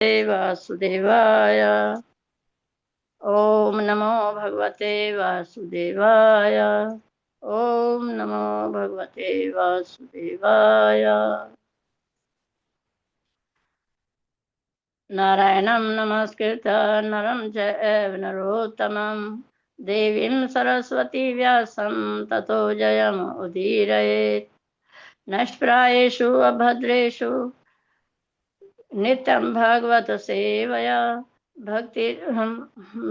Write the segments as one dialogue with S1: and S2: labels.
S1: वासुदेवाय। ओम नमो भगवते वासुदेवाय। ओम नमो भगवते वासुदेवाय। नारायणं नमस्कृत्य नरं चैव नरोत्तमं देवीं सरस्वती व्यासं ततो जयमुदीरयेत्। नष्टप्रायेषु अभद्रेषु नित्यं भागवत सेवया भक्ति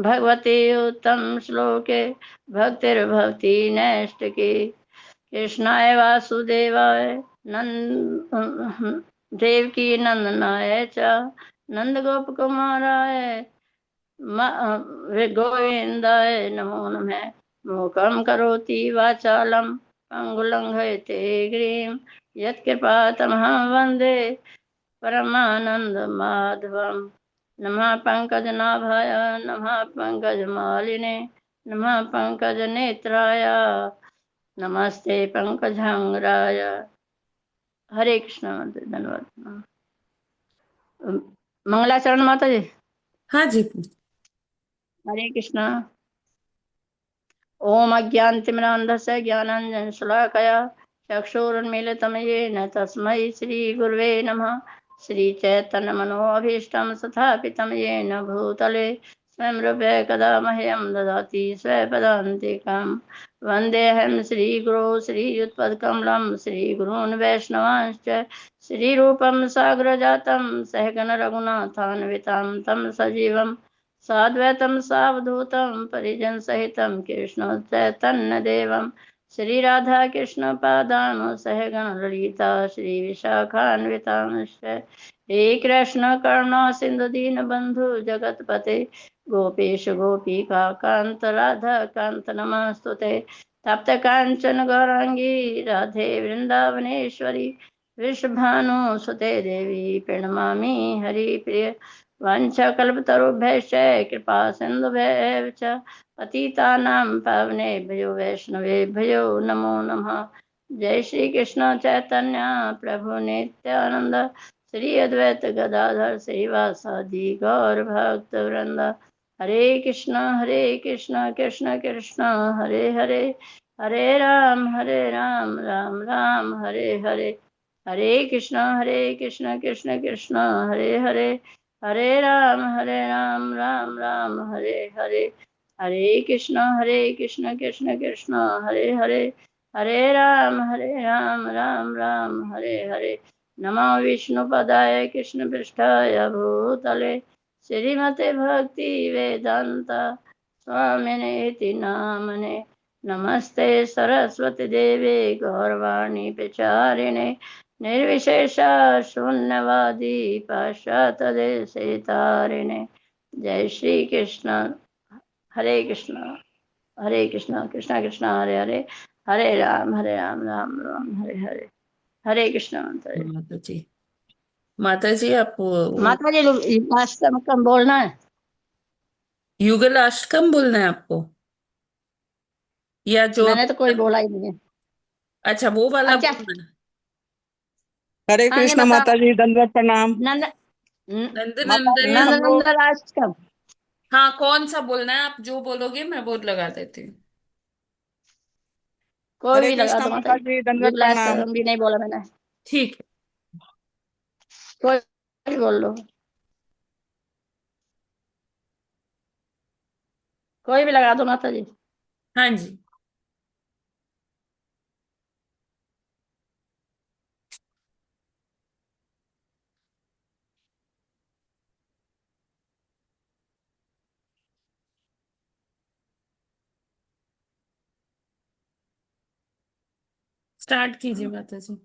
S1: भगवती उत्तम श्लोके भक्तिर्भवती नैष्टिकी। कृष्णाय वासुदेवाय नंद देवकी नंदनाय च नंद गोप कुमाराय गोविंदाय नमो नमः। मूकं करोति वाचालं पंगुलंघयते गिरिं यत्कृपातमहं वन्दे परमानंद माधवम। नमः पंकजनाभाय नमः पंकजमालिने नमः पंकजनेत्राय नमस्ते पंकजांगराय। हरे कृष्ण। धन्यवाद। मंगलाचरण माता जी।
S2: हाँ जी।
S1: हरे कृष्ण। ओम अज्ञानतिमिरान्धस्य ज्ञानाञ्जनशलाकया चक्षुरुन्मीलितं येन तस्मै श्रीगुरुवे नमः। श्रीचैतन्यमनोभीष्टं स्थापितं येन भूतले स्वयं रूपे कदा मह्यं ददाति स्वपदान्तिकं। वन्देऽहं श्रीगुरो श्रीयुत्पदकमलं श्रीगुरून् वैष्णवांश्च श्रीरूपं साग्रजातं सहगण रघुनाथान्वितं तं सजीवं साद्वैतं सावधूतं परिजन सहितं कृष्ण चैतन्य देवं श्री राधा कृष्ण पादान सहगण ललिता श्री विशाखान्वितांश्च हे कृष्ण करुणा सिंधु दीन बंधु जगतपते गोपेश गोपिका कांत राधा कांत नमस्तुते। तप्त कांचन गौरांगी राधे वृंदावनेश्वरी वृषभानु सुते देवी प्रणमामि हरिप्रिय। वाञ्छाकल्पतरुभ्यश्च कृपा सिन्धुभ्यः च पतितानां पावनेभ्यो वैष्णवेभ्यो नमो नमः। जय श्री कृष्ण चैतन्य प्रभु नित्यानंद श्री अद्वैत गदाधर श्रीवासादि गौर भक्त वृंद। हरे कृष्ण कृष्ण कृष्ण हरे हरे हरे राम राम राम हरे हरे। हरे कृष्ण कृष्ण कृष्ण हरे हरे हरे राम राम राम हरे हरे। हरे कृष्ण कृष्ण कृष्ण हरे हरे हरे राम राम राम हरे हरे। नमो विष्णुपदाय कृष्ण पृष्ठाय भूतले श्रीमते भक्ति वेदांत स्वामिनेति नामने। नमस्ते सरस्वती देवे गौरवाणी प्रचारिणे निर्विशेष शून्यवादी पाश्चातदेशतारिणे। जय श्री कृष्ण। हरे कृष्ण कृष्ण कृष्ण हरे हरे हरे राम राम राम हरे हरे। हरे कृष्ण।
S2: माता जी, माता जी आप
S1: माता जी अष्टकम बोलना है।
S2: युगल अष्टकम बोलना है आपको, या जो
S1: मैंने तो कोई बोला ही नहीं है।
S2: अच्छा वो वाला
S1: अच्छा
S2: बोलना है।
S3: हरे
S1: हाँ ये
S3: कृष्ण
S1: बता।
S3: माता जी, दंडवत प्रणाम।
S1: नंद
S2: नंद
S3: माता
S2: नंदन।
S3: जी
S1: नंद
S3: हम लोग
S1: नंदन अष्टकम।
S2: हाँ कौन सा बोलना है, आप जो बोलोगे मैं वो लगा देती हूँ।
S1: कोई
S3: हरे
S1: भी लगा
S3: कृष्ण
S1: दो माता
S3: माता
S1: जी।
S3: जी, दंडवत
S1: युगला
S3: प्रणाम।
S1: अष्टकम भी नहीं बोला मैंने।
S2: ठीक है।
S1: कोई भी बोल लो। कोई भी लगा दो माता जी।
S2: हाँ जी। स्टार्ट कीजिए माता जी।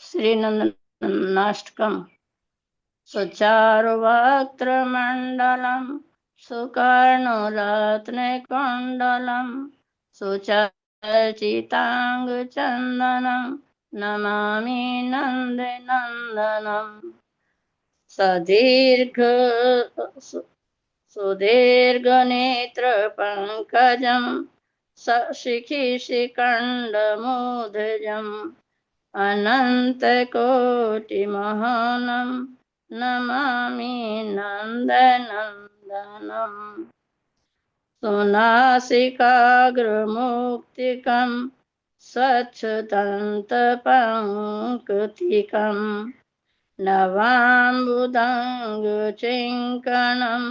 S1: श्री नंदनाष्टकम। सुचारुवक्त्रमण्डलं सुकर्णरत्नकुण्डलं सुचर्चिताङ्गचन्दनं नमामि नन्दनन्दनं। सदीर्घ सुदीर्घनेत्रपङ्कजं शिखिशिखण्डमूर्धजं अनन्तकोटिमहानं नमामि नन्दनन्दनम् सुनासिकाग्रमुक्तिकं स्वच्छदन्तपङ्कतिकं नवाम्बुदङ्गचिङ्कणं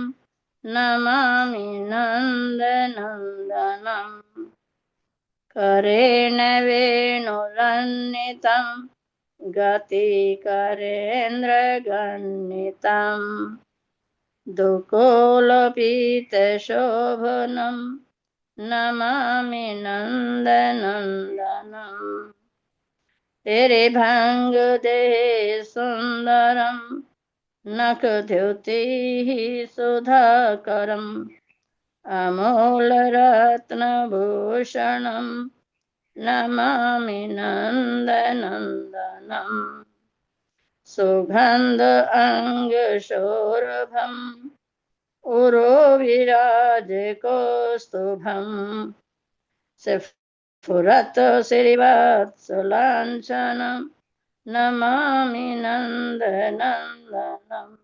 S1: नमामि नन्दनन्दनम् करेण वेणुरन्वितं गतिकरेन्द्रगन्वितम् दुकूलपीतशोभनं नमामि नन्दनन्दनम् तेरे भंग देहे सुंदरम नखद्युतिः सुधाकरम् अमूलरत्नभूषणं नमामि नन्दनन्दनम् सुगन्ध अङ्गशोरभम् उरोविराजकौस्तुभम् स्फुरत् श्रीवत्सलाञ्छनं नमामि नन्दनन्दनम्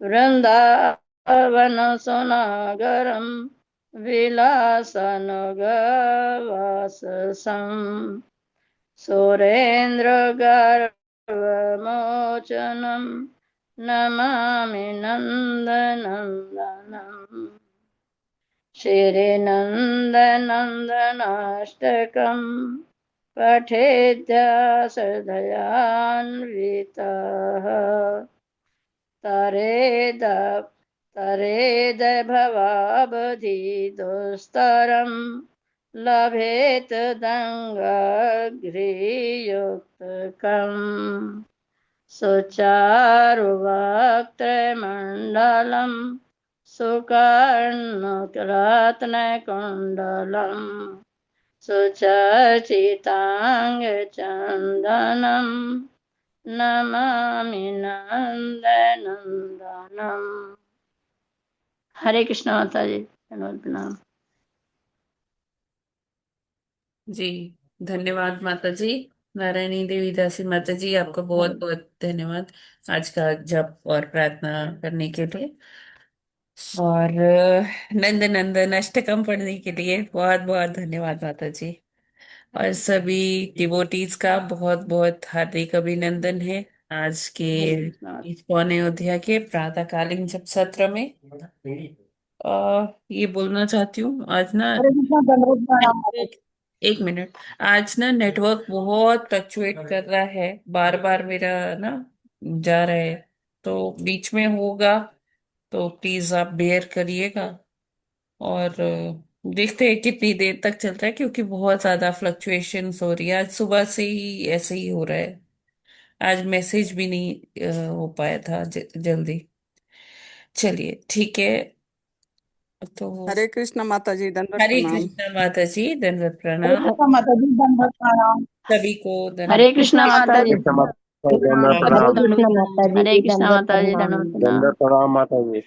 S1: वृन्दावनसुनगरं विलासनगरवाससं सुरेन्द्रगर्वमोचनं नमामि नन्दनन्दनम् श्रीनन्दनन्दनाष्टकं पठेद्यासदयान्वितः तरेद तरेद भवाबधिदुस्तरं लभेत दङ्गघ्रियुक्तकम् सुचारुवक्त्रमण्डलं सुकर्णरत्नकुण्डलं सुचर्चिताङ्गचन्दनं नमामि नन्दनन्दनम्। हरे कृष्ण माता जी, धन्यवाद प्रणाम।
S2: जी धन्यवाद माता जी। नारायणी देवी दासी माता जी, आपको बहुत बहुत धन्यवाद आज का जप और प्रार्थना करने के लिए, और नंद नंदन अष्टकम पढ़ने के लिए बहुत बहुत धन्यवाद माता जी। और सभी डिवोटीज का बहुत बहुत हार्दिक अभिनंदन है आज के इस पौने अयोध्या के प्रातःकालीन जप सत्र में। ये बोलना चाहती हूँ आज ना,
S3: हरे कृष्णा दंडवत प्रणाम।
S2: एक मिनट, आज ना नेटवर्क बहुत फ्लक्चुएट कर रहा है, बार बार मेरा ना जा रहा है, तो बीच में होगा तो प्लीज आप बेयर करिएगा। और देखते हैं कितनी देर तक चलता है, क्योंकि बहुत ज्यादा फ्लक्चुएशंस हो रही है। आज सुबह से ही ऐसे ही हो रहा है, आज मैसेज भी नहीं हो पाया था जल्दी। चलिए ठीक है, तो
S3: हरे कृष्णा माता जी, दंडवत
S2: हरे
S3: प्रणाम।
S2: कृष्णा माता जी, दंडवत
S3: हरे
S2: प्रणाम
S3: कृष्णा माता जी, दंडवत प्रणाम।
S2: सभी को।
S1: हरे कृष्णा माता जी,
S4: कृष्ण माता जी, दंडवत
S5: हरे
S4: प्रणाम।
S5: कृष्ण माता
S1: हरे
S5: जी
S1: कृष्णा
S5: दंडवत
S1: माता जी,
S5: प्रणाम।
S1: धन्यवाद
S4: दंडवत
S1: प्रणाम।
S4: प्रणाम माता जी।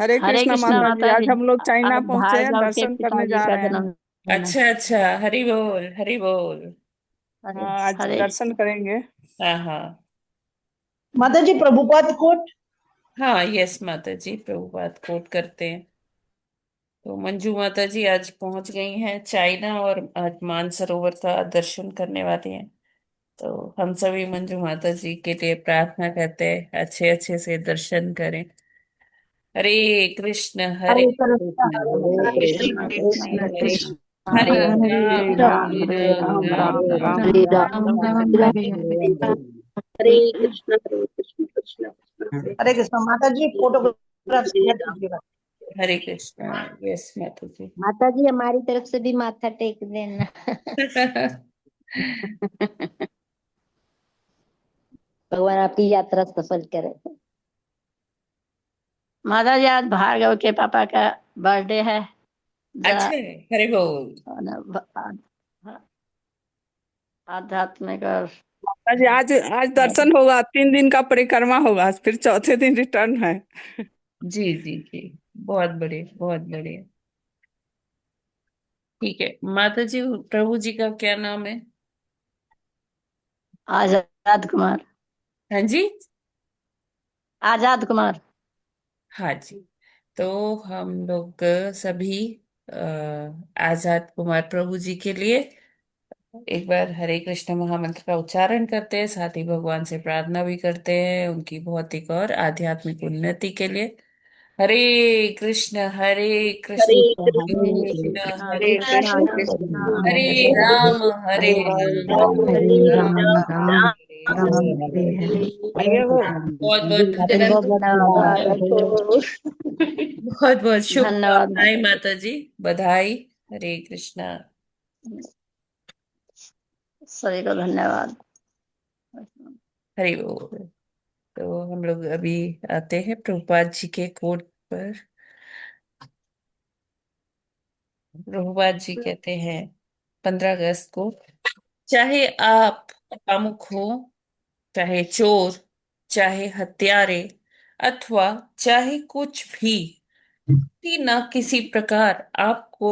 S3: हरे
S1: हरे
S3: कृष्णा
S1: कृष्णा
S3: माता जी,
S1: माता
S3: आज
S1: जी,
S3: हम लोग चाइना
S1: आज
S3: पहुंचे हैं,
S1: भार्गव के
S3: दर्शन करने
S1: पिताजी
S3: जा
S1: का
S3: रहे हैं।
S1: जन्मदिन है।
S2: अच्छा अच्छा, हरि बोल हरि बोल।
S1: हरे
S3: हाँ, आज
S1: हरे
S3: दर्शन करेंगे।
S2: हाँ हाँ
S3: माता जी, प्रभुपाद कोट।
S2: हाँ, यस माता जी, प्रभुपाद कोट करते हैं। तो मंजू माता जी आज पहुंच गई हैं चाइना, और आज मानसरोवर का दर्शन करने वाली हैं। तो हम सभी मंजू माता जी के लिए प्रार्थना करते हैं, अच्छे अच्छे से दर्शन करें। हरे कृष्ण हरे
S3: हरे कृष्णा
S2: कृष्ण
S5: हरे
S1: हरे
S5: कृष्ण
S1: कृष्ण
S5: कृष्ण
S1: कृष्ण
S5: कृष्ण
S2: हरे
S3: हरे
S5: हरे
S2: राम
S3: राम,
S2: हरे
S3: हरे
S2: राम
S3: राम,
S2: राम
S3: राम
S5: हरे
S2: राम
S3: राम,
S5: हरे
S3: राम
S5: राम
S3: राम,
S5: राम
S3: हरे
S5: राम
S3: हरे।
S5: हरे हरे।
S6: हरे कृष्ण कृष्ण कृष्ण हरे
S3: हरे कृष्णा माता जी, फोटोग्राफ शेयर
S6: राम।
S3: कीजिएगा।
S2: हरे कृष्ण। यस माता जी।
S5: माता जी हमारी तरफ से भी माथा टेक देना। भगवान आपकी यात्रा सफल करे।
S1: माता जी, आज भार्गव के पापा का बर्थडे है, जरा
S2: अच्छा है, हरे बोल।
S1: आध्यात्मिक और
S3: माता जी, आज आज दर्शन होगा, 3 दिन का परिक्रमा होगा, फिर चौथे दिन रिटर्न है।
S2: जी जी जी, बहुत बढ़िया बहुत बढ़िया। ठीक है माता जी, प्रभु जी का क्या नाम है?
S1: आजाद कुमार।
S2: हाँ जी।
S1: आजाद कुमार।
S2: हाँ जी। तो हम लोग सभी अ, आजाद कुमार प्रभु जी के लिए एक बार हरे कृष्ण महामंत्र का उच्चारण करते हैं, साथ ही भगवान से प्रार्थना भी करते हैं उनकी भौतिक और आध्यात्मिक उन्नति के लिए। हरे कृष्ण हरे
S6: हरे
S2: कृष्ण
S6: कृष्ण
S2: कृष्ण
S6: हरे
S2: कृष्ण
S6: कृष्ण
S2: हरे
S6: कृष्ण
S2: हरे,
S6: कृष्ण
S2: हरे
S6: हरे हरे
S2: राम हरे
S6: हरे
S2: राम
S6: राम
S5: हरे
S6: हरे
S5: राम
S6: राम
S5: राम
S6: राम
S5: राम
S6: राम
S5: हरे
S6: हरे
S5: हरे
S6: हरे।
S3: आगे हो।
S2: बहुत बहुत
S5: बहुत
S2: धन्यवाद।
S5: धन्यवाद हो।
S2: बहुत बहुत
S1: धन्यवाद
S2: शुभकामनाएं
S1: माता जी।
S2: माता जी। बधाई। हरे कृष्णा।
S1: सभी को धन्यवाद।
S2: हरि बोल। तो हम लोग अभी आते हैं प्रभुपाद जी के कोट पर। प्रभुपाद जी कहते हैं 15 अगस्त को, चाहे आप कामुक हो, चाहे चोर, चाहे हत्यारे, अथवा चाहे कुछ भी, कि न किसी प्रकार आपको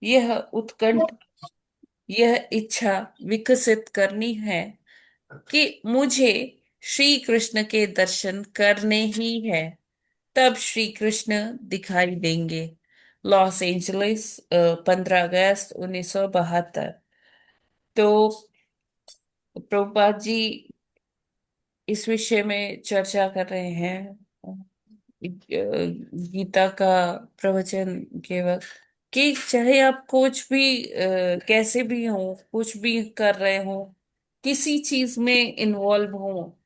S2: यह उत्कंठ, यह इच्छा विकसित करनी है कि मुझे श्री कृष्ण के दर्शन करने ही है, तब श्री कृष्ण दिखाई देंगे। लॉस एंजलिस, 15 अगस्त 1972। तो प्रभुपाद जी इस विषय में चर्चा कर रहे हैं गीता का प्रवचन के वक्त, कि चाहे आप कुछ भी कैसे भी हो, कुछ भी कर रहे हो, किसी चीज में इन्वॉल्व हो,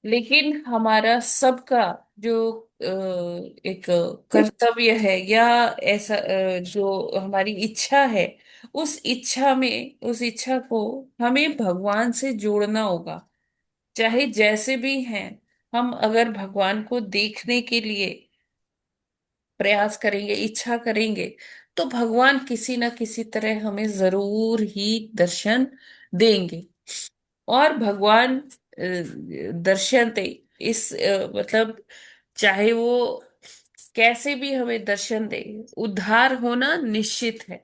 S2: लेकिन हमारा सबका जो एक कर्तव्य है, या ऐसा जो हमारी इच्छा है, उस इच्छा को हमें भगवान से जोड़ना होगा। चाहे जैसे भी हैं, हम अगर भगवान को देखने के लिए प्रयास करेंगे, इच्छा करेंगे, तो भगवान किसी न किसी तरह हमें जरूर ही दर्शन देंगे। और भगवान दर्शन दे, इस मतलब चाहे वो कैसे भी हमें दर्शन दे, उद्धार होना निश्चित है।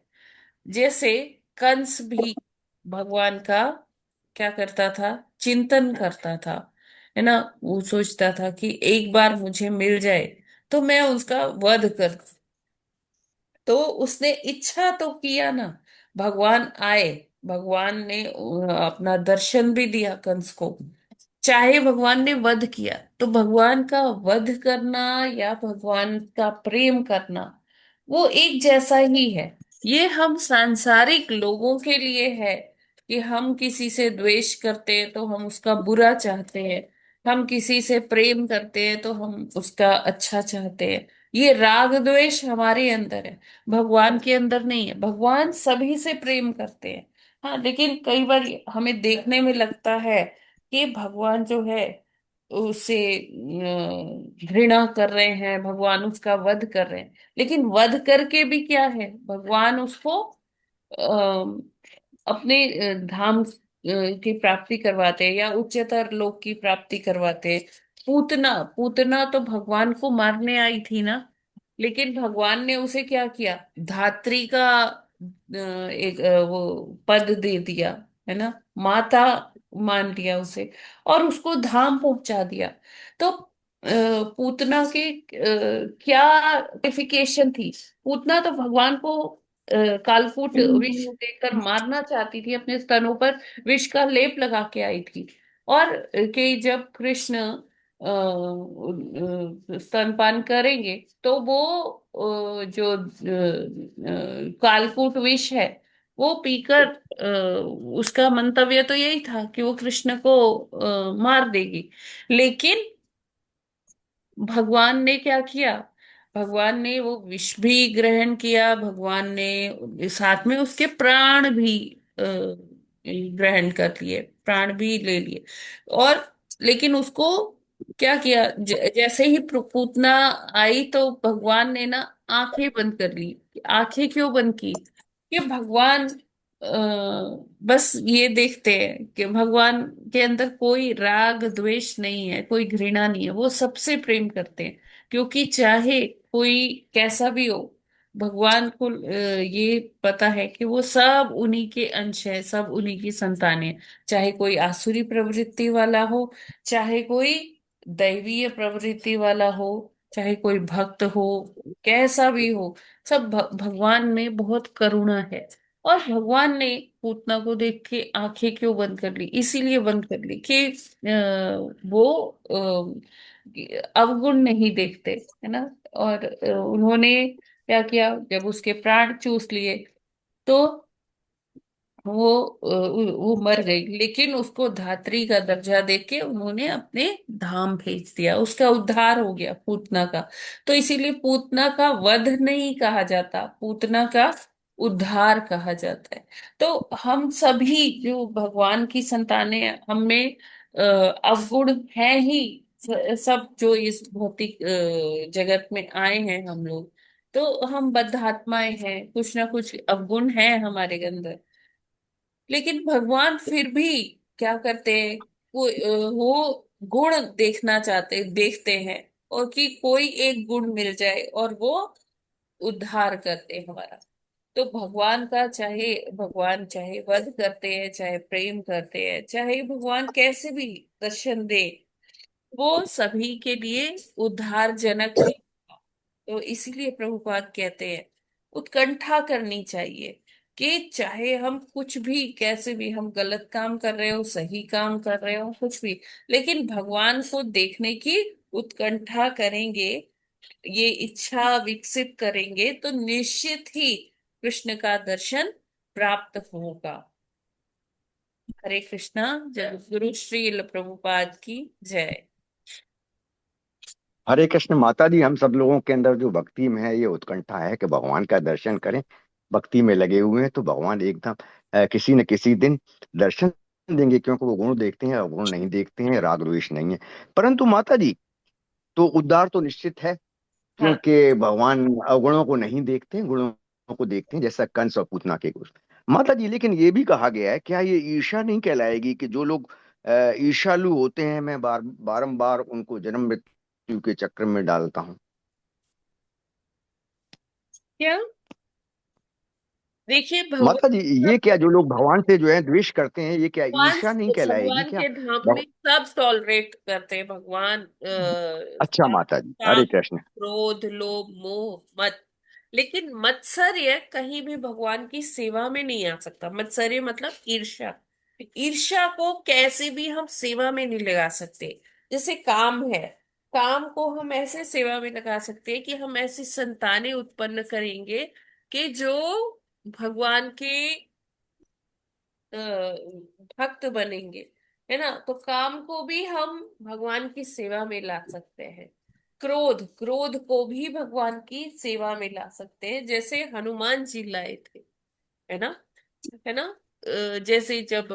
S2: जैसे कंस भी भगवान का क्या करता था, चिंतन करता था, है ना। वो सोचता था कि एक बार मुझे मिल जाए तो मैं उसका वध कर, तो उसने इच्छा तो किया ना। भगवान आए, भगवान ने अपना दर्शन भी दिया कंस को। चाहे भगवान ने वध किया, तो भगवान का वध करना या भगवान का प्रेम करना, वो एक जैसा ही है। ये हम सांसारिक लोगों के लिए है कि हम किसी से द्वेष करते हैं तो हम उसका बुरा चाहते हैं, हम किसी से प्रेम करते हैं तो हम उसका अच्छा चाहते हैं। ये राग द्वेष हमारे अंदर है, भगवान के अंदर नहीं है। भगवान सभी से प्रेम करते हैं। हाँ, लेकिन कई बार हमें देखने में लगता है कि भगवान जो है उसे घृणा कर रहे हैं, भगवान उसका वध कर रहे हैं। लेकिन वध करके भी क्या है, भगवान उसको अपने धाम की प्राप्ति करवाते हैं, या उच्चतर लोक की प्राप्ति करवाते हैं। पूतना पूतना तो भगवान को मारने आई थी ना, लेकिन भगवान ने उसे क्या किया, धात्री का एक वो पद दे दिया, है ना, माता मान लिया उसे, और उसको धाम पहुंचा दिया। तो पूतना के क्या क्वालिफिकेशन थी। पूतना तो भगवान को कालकूट विष देकर मारना चाहती थी, अपने स्तनों पर विष का लेप लगा के आई थी। और कि जब कृष्ण स्तनपान करेंगे तो वो जो कालकूट विष है वो पीकर उसका मंतव्य तो यही था कि वो कृष्ण को मार देगी। लेकिन भगवान ने क्या किया, भगवान ने वो विष भी ग्रहण किया, भगवान ने साथ में उसके प्राण भी ग्रहण कर लिए, प्राण भी ले लिए। और लेकिन उसको क्या किया, जैसे ही पूतना आई तो भगवान ने ना आंखें बंद कर ली। आंखें क्यों बंद की, कि भगवान बस ये देखते हैं कि भगवान के अंदर कोई राग द्वेष नहीं है, कोई घृणा नहीं है, वो सबसे प्रेम करते हैं। क्योंकि चाहे कोई कैसा भी हो, भगवान को ये पता है कि वो सब उन्हीं के अंश है, सब उन्हीं की संतानें हैं। चाहे कोई आसुरी प्रवृत्ति वाला हो, चाहे कोई दैवीय प्रवृत्ति वाला हो, चाहे कोई भक्त हो, कैसा भी हो, सब भगवान में बहुत करुणा है। और भगवान ने पूतना को देख के आंखें क्यों बंद कर ली? इसीलिए बंद कर ली कि वो अवगुण नहीं देखते, है ना। और उन्होंने क्या किया, जब उसके प्राण चूस लिए तो वो मर गई, लेकिन उसको धात्री का दर्जा देके उन्होंने अपने धाम भेज दिया, उसका उद्धार हो गया पूतना का। तो इसीलिए पूतना का वध नहीं कहा जाता, पूतना का उद्धार कहा जाता है। तो हम सभी जो भगवान की संतानें हैं, हम में अवगुण है ही। सब जो इस भौतिक जगत में आए हैं हम लोग, तो हम बद्ध आत्माएं हैं, कुछ ना कुछ अवगुण है हमारे अंदर। लेकिन भगवान फिर भी क्या करते हैं, वो गुण देखना चाहते देखते हैं, और कि कोई एक गुण मिल जाए और वो उद्धार करते हैं हमारा। तो भगवान चाहे वध करते हैं, चाहे प्रेम करते हैं, चाहे भगवान कैसे भी दर्शन दे, वो सभी के लिए उद्धार जनक ही। तो इसीलिए प्रभुपाद कहते हैं उत्कंठा करनी चाहिए, कि चाहे हम कुछ भी कैसे भी हम गलत काम कर रहे हो, सही काम कर रहे हो, कुछ भी, लेकिन भगवान को देखने की उत्कंठा करेंगे, ये इच्छा विकसित करेंगे, तो निश्चित ही कृष्ण का दर्शन प्राप्त होगा। हरे कृष्णा। जय श्री प्रभुपाद की जय।
S7: हरे कृष्ण माता जी। हम सब लोगों के अंदर जो भक्ति में है, ये उत्कंठा है कि भगवान का दर्शन करें। भक्ति में लगे हुए हैं तो भगवान एकदम किसी न किसी दिन दर्शन देंगे, क्योंकि वो गुण देखते हैं, अवगुण नहीं देखते हैं, राग द्वेष नहीं है। परंतु माता जी, तो उद्धार तो निश्चित है,
S2: हाँ,
S7: क्योंकि भगवान अवगुणों को नहीं देखते हैं, गुणों को देखते हैं, जैसा कंस और पूतना के कुछ। माता जी, लेकिन ये भी कहा गया है, क्या ये ईर्ष्या नहीं कहलाएगी कि जो लोग ईर्ष्यालु होते हैं, मैं बारंबार उनको जन्म मृत्यु के चक्र में डालता हूँ?
S2: क्या? देखिए
S7: माता जी,
S2: भगवान,
S7: ये क्या जो लोग भगवान से जो है द्वेष करते हैं, ये क्या
S2: भगवान
S7: ईर्ष्या नहीं कहलाएगी
S2: भगवान
S7: क्या?
S2: के धाम में
S7: भग...
S2: सब टॉलरेट करते हैं भगवान।
S7: अच्छा माता जी,
S2: काम,
S7: हरे कृष्ण।
S2: क्रोध, लोभ, मोह, मत। लेकिन मत्सर्य कहीं भी भगवान की सेवा में नहीं आ सकता। मत्सर्य मतलब ईर्ष्या। ईर्ष्या को कैसे भी हम सेवा में नहीं लगा सकते। जैसे काम है, काम को हम ऐसे सेवा में लगा सकते हैं कि हम ऐसी संतानें उत्पन्न करेंगे कि जो भगवान के अ, भक्त बनेंगे, है ना। तो काम को भी हम भगवान की सेवा में ला सकते हैं। क्रोध, क्रोध को भी भगवान की सेवा में ला सकते हैं, जैसे हनुमान जी लाए थे, है ना, है ना। जैसे जब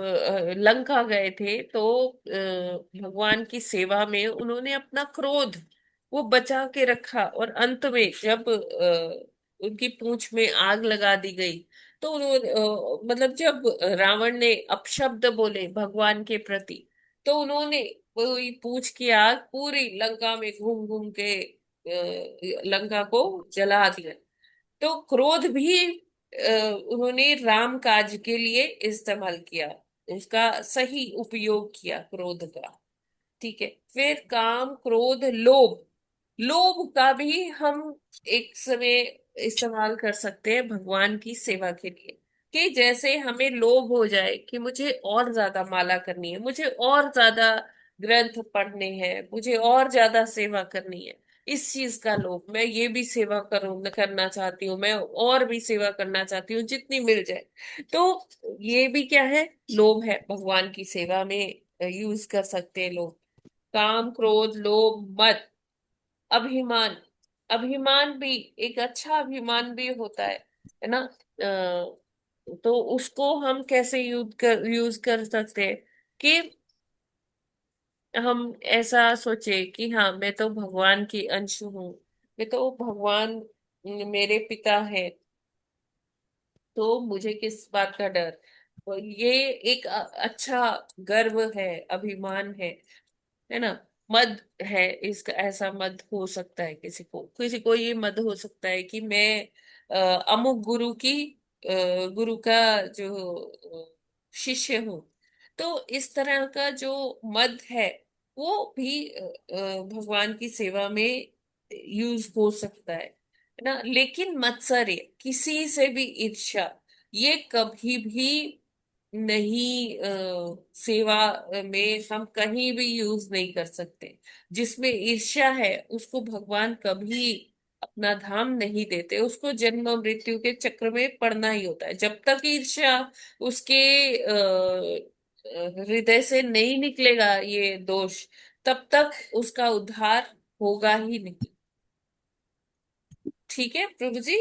S2: लंका गए थे तो भगवान की सेवा में उन्होंने अपना क्रोध वो बचा के रखा, और अंत में जब उनकी पूंछ में आग लगा दी गई, तो उन्होंने मतलब जब रावण ने अपशब्द बोले भगवान के प्रति, तो उन्होंने वही पूंछ की आग पूरी लंका में घूम घूम के लंका को जला दिया। तो क्रोध भी उन्होंने राम काज के लिए इस्तेमाल किया, उसका सही उपयोग किया क्रोध का। ठीक है। फिर काम, क्रोध, लोभ, लोभ का भी हम एक समय इस्तेमाल कर सकते हैं भगवान की सेवा के लिए। कि जैसे हमें लोभ हो जाए कि मुझे और ज्यादा माला करनी है, मुझे और ज्यादा ग्रंथ पढ़ने हैं, मुझे और ज्यादा सेवा करनी है, इस चीज का लोभ, मैं ये भी सेवा करूँ करना चाहती हूँ, मैं और भी सेवा करना चाहती हूँ जितनी मिल जाए। तो ये भी क्या है, लोभ है, भगवान की सेवा में यूज कर सकते हैं लोग। काम, क्रोध, लोभ, मत, अभिमान। अभिमान भी एक अच्छा अभिमान भी होता है ना। तो उसको हम कैसे यूज कर सकते हैं कि हम ऐसा सोचे कि हाँ, मैं तो भगवान की अंश हूँ, मैं तो भगवान मेरे पिता है, तो मुझे किस बात का डर। तो ये एक अच्छा गर्व है, अभिमान है ना। मद है, इसका ऐसा मद हो सकता है, किसी को ये मद हो सकता है कि मैं अमुक गुरु का जो शिष्य हूँ। तो इस तरह का जो मद है वो भी भगवान की सेवा में यूज हो सकता है ना। लेकिन मत्सर्य, किसी से भी ईर्ष्या, ये कभी भी नहीं, सेवा में हम कहीं भी यूज नहीं कर सकते। जिसमें ईर्ष्या है उसको भगवान कभी अपना धाम नहीं देते, उसको जन्म मृत्यु के चक्र में पड़ना ही होता है। जब तक ईर्ष्या उसके हृदय से नहीं निकलेगा ये दोष, तब तक उसका उद्धार होगा ही नहीं। ठीक है प्रभु जी।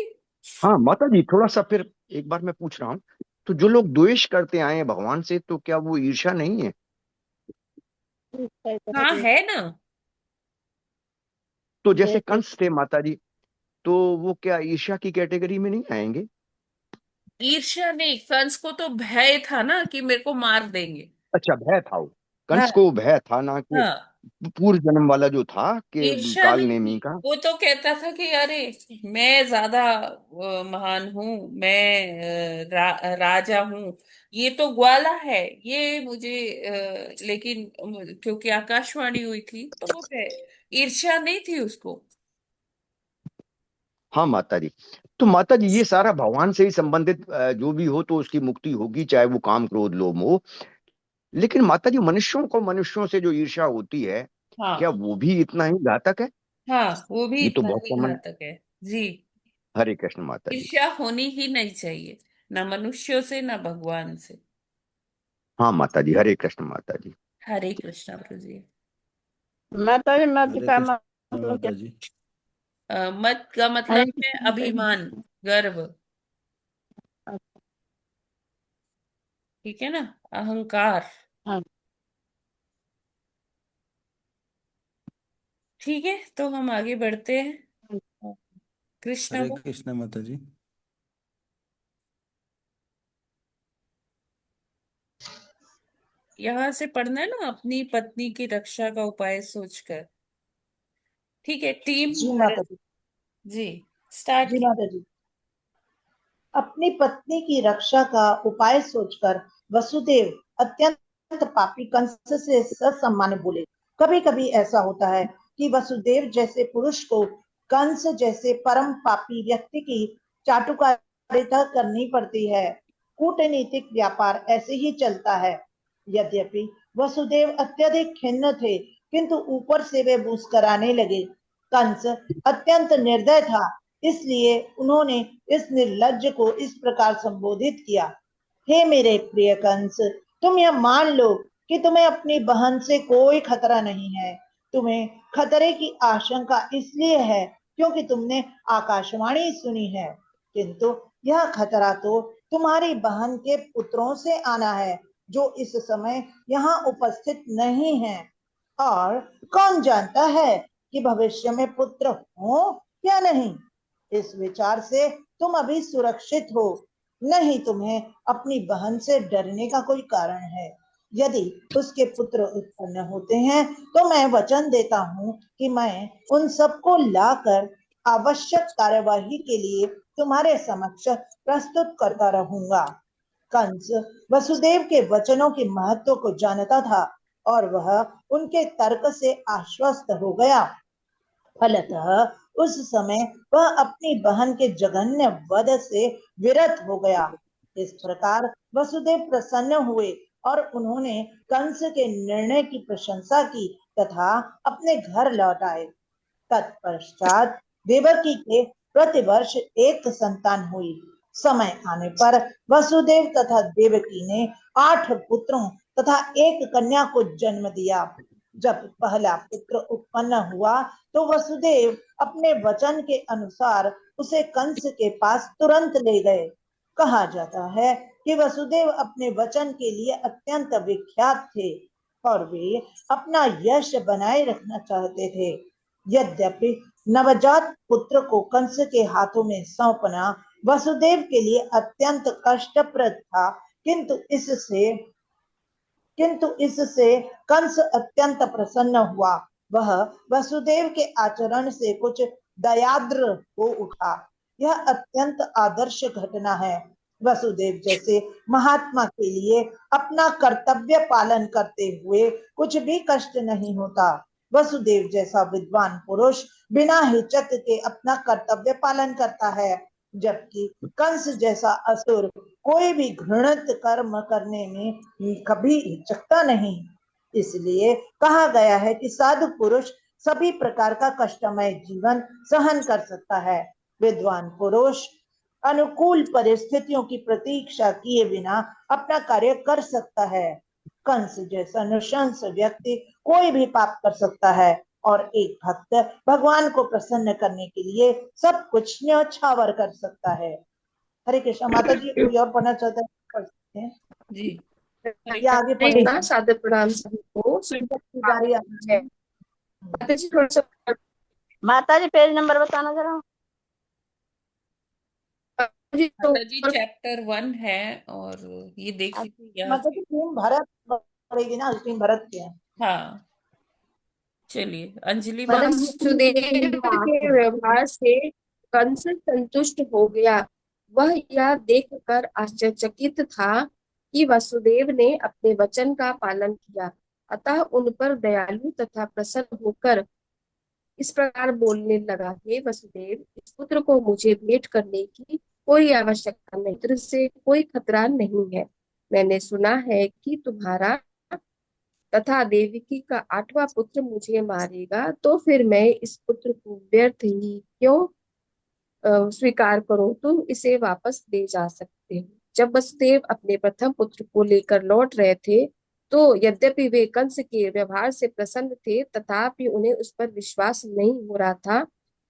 S7: हाँ माता जी, थोड़ा सा फिर एक बार मैं पूछ रहा हूँ, तो जो लोग द्वेष करते आए हैं भगवान से, तो क्या वो ईर्ष्या नहीं है?
S2: हाँ है ना।
S7: तो जैसे कंस थे माता जी, तो वो क्या ईर्ष्या की कैटेगरी में नहीं आएंगे?
S2: ईर्ष्या नहीं, कंस को तो भय था ना कि मेरे को मार देंगे।
S7: अच्छा, भय था वो। कंस
S2: हाँ।
S7: को भय था ना कि
S2: हाँ,
S7: पूर्व जन्म वाला जो था कि
S2: ईर्ष्या
S7: काल
S2: नहीं
S7: नेमी
S2: थी।
S7: का।
S2: वो तो कहता था कि अरे मैं ज्यादा महान हूँ, मैं राजा हूँ, ये तो ग्वाला है, ये मुझे लेकिन क्योंकि आकाशवाणी हुई थी तो वो ईर्ष्या नहीं थी उसको।
S7: हाँ माता जी। तो माता जी, ये सारा भगवान से ही संबंधित जो भी हो तो उसकी मुक्ति होगी, चाहे वो काम क्रोध लोभ मोह। लेकिन माता जी, मनुष्यों को मनुष्यों से जो ईर्ष्या होती है, क्या
S2: हाँ।
S7: वो भी इतना ही घातक है?
S2: हाँ, वो भी
S7: ये तो
S2: इतना
S7: बहुत
S2: ही
S7: कॉमन।
S2: घातक है। जी।
S7: हरे कृष्ण माता जी।
S2: ईर्ष्या होनी ही नहीं चाहिए, ना मनुष्यों से ना भगवान से।
S7: हाँ माता जी, हरे कृष्ण माता जी।
S2: हरे कृष्णा प्रभु जी।
S1: माता जी मत
S8: हरे
S1: का
S8: कृष्ण
S1: मतलब क्या?
S8: माता जी।
S2: मत का
S1: हरे
S2: मतलब है
S1: कृष्ण माता
S2: अभिमान,
S1: जी।
S2: गर्व। ठीक है ना, अहंकार।
S1: हाँ।
S2: ठीक है, तो हम आगे बढ़ते हैं। कृष्णा
S8: हरे
S2: को
S8: कृष्ण माता जी।
S2: यहाँ से पढ़ना है ना, अपनी पत्नी की रक्षा का उपाय सोचकर। ठीक है टीम।
S9: जी माता जी।
S2: जी, स्टार्ट
S9: जी
S2: की।
S9: माता जी। अपनी पत्नी की रक्षा का उपाय सोचकर वसुदेव अत्यंत पापी कंस से ससम्मान बोले। कभी कभी ऐसा होता है कि वसुदेव जैसे पुरुष को कंस जैसे परम पापी व्यक्ति की चाटुकारिता करनी पड़ती है। कूटनीतिक व्यापार ऐसे ही चलता है। यद्यपि वसुदेव अत्यधिक खिन्न थे, किंतु ऊपर से वे मुस्कराने लगे। कंस अत्यंत निर्दय था, इसलिए उन्होंने इस निर्लज्ज को इस प्रकार संबोधित किया। हे मेरे प्रिय कंस, तुम यह मान लो कि तुम्हें अपनी बहन से कोई खतरा नहीं है। तुम्हें खतरे की आशंका इसलिए है क्योंकि तुमने आकाशवाणी सुनी है, किंतु यह खतरा तो तुम्हारी बहन के पुत्रों से आना है, जो इस समय यहाँ उपस्थित नहीं है। और कौन जानता है कि भविष्य में पुत्र हो या नहीं। इस विचार से तुम अभी सुरक्षित हो, नहीं तुम्हें अपनी बहन से डरने का कोई कारण है। यदि उसके पुत्र उत्पन्न होते हैं तो मैं वचन देता हूँ कि मैं उन सबको लाकर आवश्यक कार्यवाही के लिए तुम्हारे समक्ष प्रस्तुत करता रहूंगा। कंस वसुदेव के वचनों के महत्व को जानता था और वह उनके तर्क से आश्वस्त हो गया। फलतः उस समय वह अपनी बहन के जघन्य वध से विरत हो गया। इस प्रकार वसुदेव प्रसन्न हुए और उन्होंने कंस के निर्णय की प्रशंसा की तथा अपने घर लौट आए। तत्पश्चात देवकी के प्रतिवर्ष एक संतान हुई। समय आने पर वसुदेव तथा देवकी ने 8 पुत्रों तथा एक कन्या को जन्म दिया। जब पहला पुत्र उत्पन्न हुआ तो वसुदेव अपने वचन के अनुसार उसे कंस के पास तुरंत ले गए। कहा जाता है कि वसुदेव अपने वचन के लिए अत्यंत विख्यात थे और वे अपना यश बनाए रखना चाहते थे। यद्यपि नवजात पुत्र को कंस के हाथों में सौंपना वसुदेव के लिए अत्यंत कष्टप्रद था, किंतु इससे कंस अत्यंत प्रसन्न हुआ। वह वसुदेव के आचरण से कुछ दयाद्र हो उठा। यह अत्यंत आदर्श घटना है। वसुदेव जैसे महात्मा के लिए अपना कर्तव्य पालन करते हुए कुछ भी कष्ट नहीं होता। वसुदेव जैसा विद्वान पुरुष बिना हिचक के अपना कर्तव्य पालन करता है, जबकि कंस जैसा असुर कोई भी घृणित कर्म करने में कभी हिचकता नहीं। इसलिए कहा गया है कि साधु पुरुष सभी प्रकार का कष्टमय जीवन सहन कर सकता है। विद्वान पुरुष अनुकूल परिस्थितियों की प्रतीक्षा किए बिना अपना कार्य कर सकता है। कंस जैसा नृशंस व्यक्ति कोई भी पाप कर सकता है और एक भक्त भगवान को प्रसन्न करने के लिए सब कुछ न्यौछावर कर सकता है। हरे कृष्ण। माता जी कोई और पढ़ना चाहता है पढ़ सकते हैं
S2: जी। हरे
S9: या आगे
S6: हरे
S9: पढ़े?
S6: कृष्णा, सादर प्रणाम सभी को।
S9: जारी
S6: है। माता जी थोड़ा सा
S1: माता जी पेज नंबर बताना जरा।
S6: जी, तो
S2: माता जी चैप्टर 1 है और ये देख लीजिए यहाँ
S9: माता
S2: से।
S9: जी टीम भरत पड़ेगी ना, टीम भरत की है।
S2: हाँ, चलिए अंजलि
S6: माता
S2: माँ।
S6: वसुदेव के व्यवहार से कंस संतुष्ट हो गया। वह यह देखकर आश्चर्यचकित था कि वसुदेव ने अपने वचन का पालन किया, अतः उन पर दयालु तथा प्रसन्न होकर इस प्रकार बोलने लगा, हे वसुदेव, इस पुत्र को मुझे भेंट करने की कोई आवश्यकता नहीं, पुत्र से कोई खतरा नहीं है। मैंने सुना है कि तुम्हारा तथा देवकी का 8वां पुत्र मुझे मारेगा, तो फिर मैं इस पुत्र को व्यर्थ ही क्यों स्वीकार करूं? तुम इसे वापस ले जा सकते हो। जब वसुदेव अपने प्रथम पुत्र को लेकर लौट रहे थे, तो यद्यपि वे कंस के व्यवहार से प्रसन्न थे, तथापि उन्हें उस पर विश्वास नहीं हो रहा था,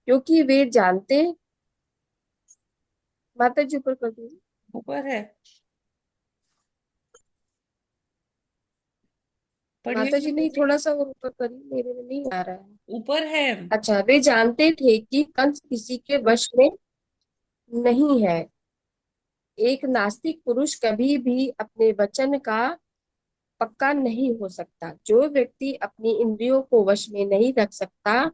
S6: क्योंकि वे जानते। माता जी ऊपर कर दीजिए।
S2: ऊपर है, पढ़िए
S6: माता जी
S2: माता
S6: नहीं,
S2: जी।
S6: थोड़ा सा और ऊपर करिए, मेरे में नहीं आ रहा है।
S2: ऊपर है।
S6: अच्छा, वे जानते थे कि कंस किसी के वश में नहीं है। एक नास्तिक पुरुष कभी भी अपने वचन का पक्का नहीं हो सकता। जो व्यक्ति अपनी इंद्रियों को वश में नहीं रख सकता,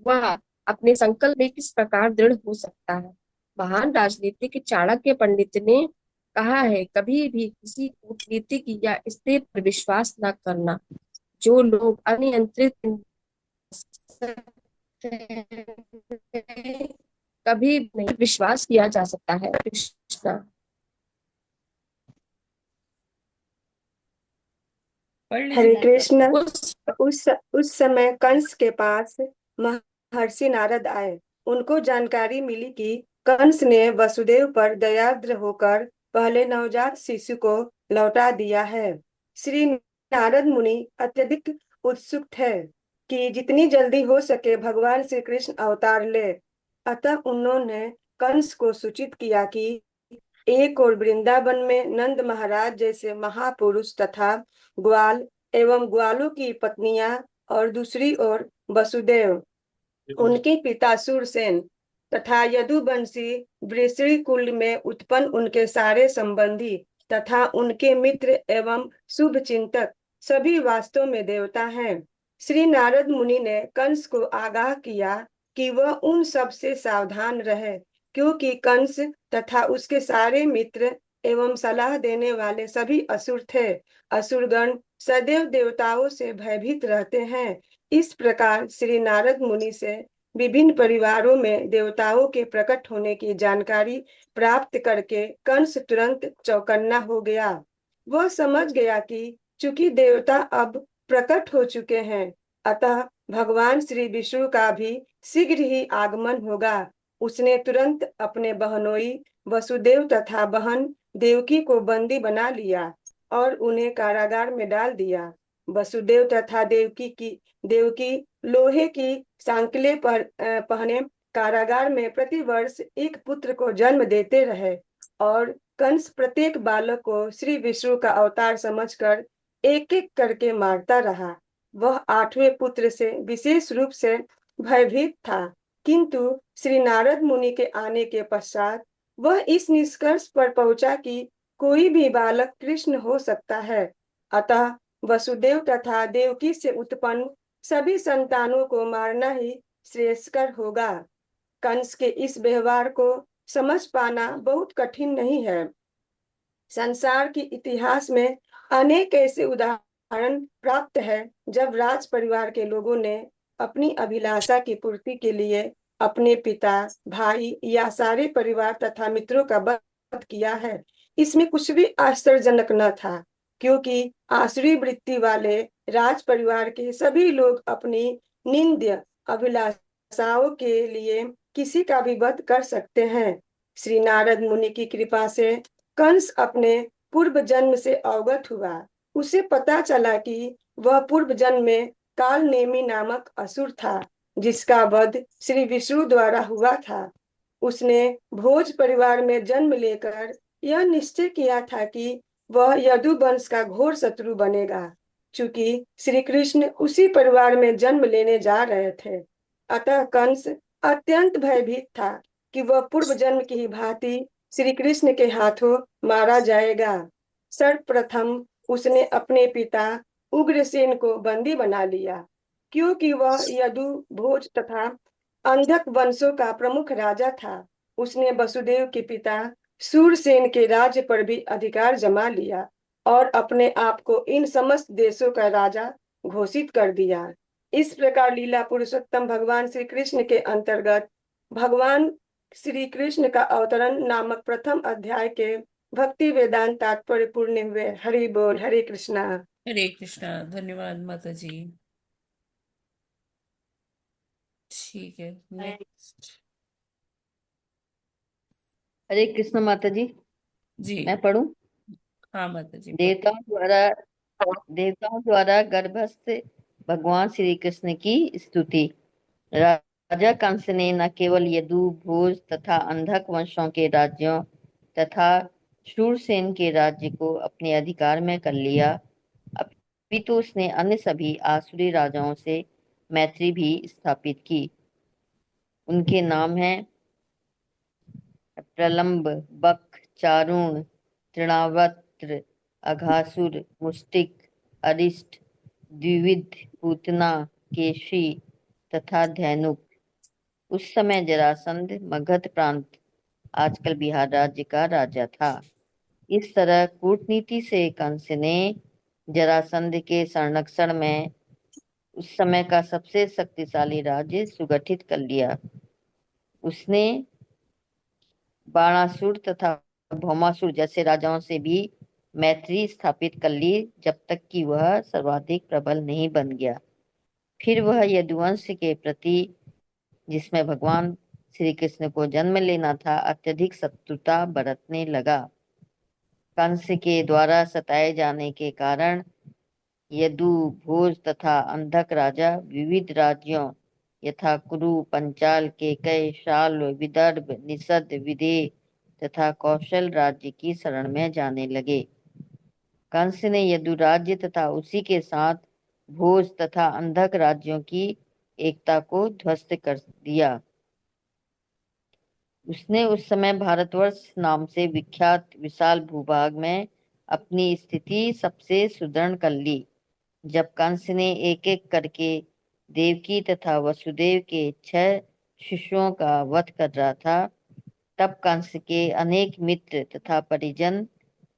S6: वह अपने संकल्प में किस प्रकार दृढ़ हो सकता है? महान राजनीतिक चाणक्य पंडित ने कहा है, कभी भी किसी कूटनीतिक या स्त्री पर विश्वास न करना। जो लोग अनियंत्रित कभी नहीं विश्वास किया जा सकता है। कृष्णा।
S2: पढ़ लीजिए
S8: हरे
S2: माता।
S8: कृष्ण।
S6: उस
S8: उस समय कंस के पास महर्षि नारद आए। उनको जानकारी मिली कि कंस ने वसुदेव पर दयार्द्र होकर पहले नवजात शिशु को लौटा दिया है। श्री नारद मुनि अत्यधिक उत्सुक थे कि जितनी जल्दी हो सके भगवान श्री कृष्ण अवतार ले। अतः उन्होंने कंस को सूचित किया कि एक और वृंदावन में नंद महाराज जैसे महापुरुष तथा ग्वाल एवं ग्वालों की पत्नियां और दूसरी ओर वसुदेव, उनके पिता सूरसेन तथा यदुवंशी वृषणी कुल में उत्पन्न उनके सारे संबंधी तथा उनके मित्र एवं शुभ चिंतक सभी वास्तव में देवता हैं। श्री नारद मुनि ने कंस को आगाह किया कि वह उन सब से सावधान रहे, क्योंकि कंस तथा उसके सारे मित्र एवं सलाह देने वाले सभी असुर थे। असुरगण सदैव देवताओं से भयभीत रहते हैं। इस प्रकार श्री नारद मुनि से विभिन्न परिवारों में देवताओं के प्रकट होने की जानकारी प्राप्त करके कंस तुरंत चौकन्ना हो गया। वह समझ गया कि चूंकि देवता अब प्रकट हो चुके हैं, अतः भगवान श्री विष्णु का भी शीघ्र ही आगमन होगा। उसने तुरंत अपने बहनोई वसुदेव तथा बहन देवकी को बंदी बना लिया और उन्हें कारागार में डाल दिया। वसुदेव तथा देवकी लोहे की सांकले पर पहने कारागार में प्रतिवर्ष एक पुत्र को जन्म देते रहे और कंस प्रत्येक बालक को श्री विष्णु का अवतार समझकर एक एक करके मारता रहा। वह 8वें पुत्र से विशेष रूप से भयभीत था, किंतु श्री नारद मुनि के आने के पश्चात वह इस निष्कर्ष पर पहुंचा कि कोई भी बालक कृष्ण हो सकता है। अतः वसुदेव तथा देवकी से उत्पन्न सभी संतानों को मारना ही श्रेयस्कर होगा। कंस के इस व्यवहार को समझ पाना बहुत कठिन नहीं है। संसार के इतिहास में अनेक ऐसे उदाहरण प्राप्त है जब राज परिवार के लोगों ने अपनी अभिलाषा की पूर्ति के लिए अपने पिता, भाई या सारे परिवार तथा मित्रों का वध किया है। इसमें कुछ भी आश्चर्यजनक न था, क्योंकि आसुरी वृत्ति वाले राज परिवार के सभी लोग अपनी निंद्य अभिलाषाओं के लिए किसी का भी वध कर सकते हैं। श्री नारद मुनि की कृपा से कंस अपने पूर्व जन्म से अवगत हुआ। उसे पता चला कि वह पूर्व जन्म में कालनेमी नामक असुर था, जिसका वध श्री विष्णु द्वारा हुआ था। उसने भोज परिवार में जन्म लेकर यह निश्चय किया था कि वह यदु वंश का घोर शत्रु बनेगा। चूंकि श्री कृष्ण उसी परिवार में जन्म लेने जा रहे थे, अतः कंस अत्यंत भयभीत था कि वह पूर्व जन्म की ही भांति श्री कृष्ण के हाथों मारा जाएगा। सर्वप्रथम उसने अपने पिता उग्रसेन को बंदी बना लिया, क्योंकि वह यदु, भोज तथा अंधक वंशों का प्रमुख राजा था। उसने वसुदेव के पिता सूरसेन के राज्य पर भी अधिकार जमा लिया और अपने आप को इन समस्त देशों का राजा घोषित कर दिया। इस प्रकार लीला पुरुषोत्तम भगवान श्री कृष्ण के अंतर्गत भगवान श्री कृष्ण का अवतरण नामक प्रथम अध्याय के भक्ति वेदांत तात्पर्य पूर्ण हुए। हरि बोल, हरे कृष्णा।
S2: हरे कृष्णा। धन्यवाद माता जी। ठीक है, नेक्स्ट।
S5: हरे कृष्ण माता जी।
S2: जी
S5: मैं पढ़ूं?
S2: हाँ माता जी।
S5: देवताओं द्वारा गर्भस्थ भगवान श्री कृष्ण की स्तुति। राजा कंस ने न केवल यदु, भोज तथा अंधक वंशों के राज्यों तथा शूरसेन के राज्य को अपने अधिकार में कर लिया, अपितु उसने अन्य सभी आसुरी राजाओं से मैत्री भी स्थापित की। उनके नाम हैं प्रलंब, बक, चारुण, तृणावर्त, अघासुर, मुष्टिक, अरिष्ट, द्विविध, पूतना, केशी तथा धैनुक। उस समय जरासंध मगध प्रांत, आजकल बिहार राज्य का राजा था। इस तरह कूटनीति से कंस ने जरासंध के संरक्षण में उस समय का सबसे शक्तिशाली राज्य सुगठित कर लिया। उसने बाणासुर तथा भौमासुर जैसे राजाओं से भी मैत्री स्थापित कर ली, जब तक कि वह सर्वाधिक प्रबल नहीं बन गया। फिर वह यदुवंश के प्रति, जिसमें भगवान श्री कृष्ण को जन्म लेना था, अत्यधिक शत्रुता बरतने लगा। कंस के द्वारा सताए जाने के कारण यदु, भोज तथा अंधक राजा विविध राज्यों यथा कुरु, पंचाल, केकय, शाल्व, विदर्भ, निषद, विदेह तथा कौशल राज्य की शरण में जाने लगे। कंस ने यदु राज्य तथा उसी के साथ भोज तथा अंधक राज्यों की एकता को ध्वस्त कर दिया। उसने उस समय भारतवर्ष नाम से विख्यात विशाल भूभाग में अपनी स्थिति सबसे सुदृढ़ कर ली। जब कंस ने एक एक करके देवकी तथा वसुदेव के 6 शिशुओं का वध कर रहा था, तब कंस के अनेक मित्र तथा परिजन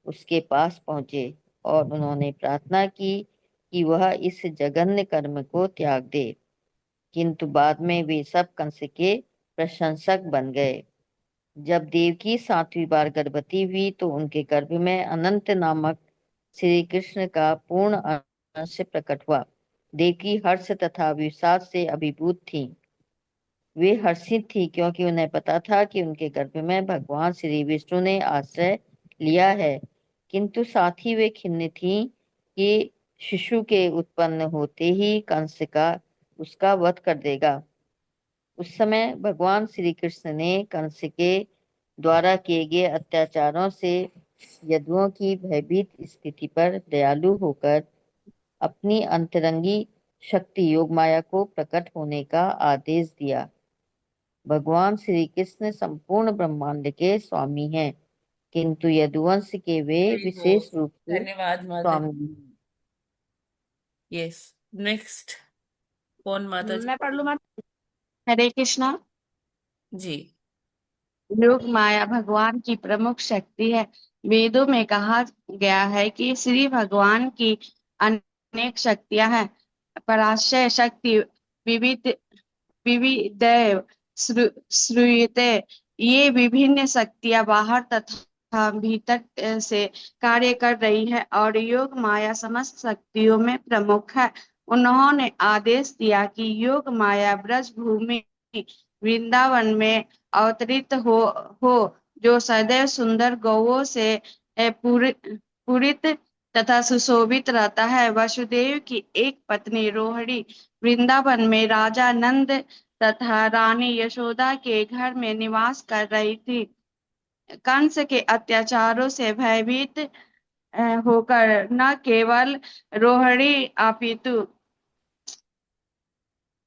S5: उसके पास पहुंचे और उन्होंने प्रार्थना की कि वह इस जघन्य कर्म को त्याग दे। किंतु बाद में वे सब कंस के प्रशंसक बन गए। जब देवकी 7वीं बार गर्भवती हुई तो उनके गर्भ में अनंत नामक श्री कृष्ण का पूर्ण अंश प्रकट हुआ। देवकी हर्ष तथा विषाद से अभिभूत थीं। वे हर्षित थी क्योंकि उन्हें पता था कि उनके गर्भ में भगवान श्री विष्णु ने आश्रय लिया है, किंतु साथ ही वे खिन्न थीं कि शिशु के उत्पन्न होते ही कंस का उसका वध कर देगा। उस समय भगवान श्री कृष्ण ने कंस के द्वारा किए गए अत्याचारों से यदुओं की भयभीत स्थिति पर दयालु होकर अपनी अंतरंगी शक्ति योग माया को प्रकट होने का आदेश दिया। भगवान श्री कृष्ण संपूर्ण ब्रह्मांड के स्वामी हैं, किंतु यदुवंश के वे
S2: हरि बोल।
S5: विशेष रूप से
S2: धन्यवाद माता जी।
S5: स्वामी हैं।
S2: यस, नेक्स्ट कौन माता जी?
S10: मैं पढ़ लूँ माता? हरे कृष्णा।
S2: जी
S10: योग माया भगवान की प्रमुख शक्ति है। वेदों में कहा गया है कि श्री भगवान की अनेक शक्तियां हैं। पराशय शक्ति, विविध विविधैव श्रूयते। ये विभिन्न शक्तियां बाहर तथा भीतर से कार्य कर रही है और योग माया समस्त शक्तियों में प्रमुख है। उन्होंने आदेश दिया कि योग माया ब्रज भूमि वृंदावन में अवतरित हो जो सदैव सुंदर गौओं से पूरित तथा सुशोभित रहता है। वसुदेव की एक पत्नी रोहिणी वृंदावन में राजा नंद तथा रानी यशोदा के घर में निवास कर रही थी। कंस के अत्याचारों से भयभीत होकर न केवल रोहिणी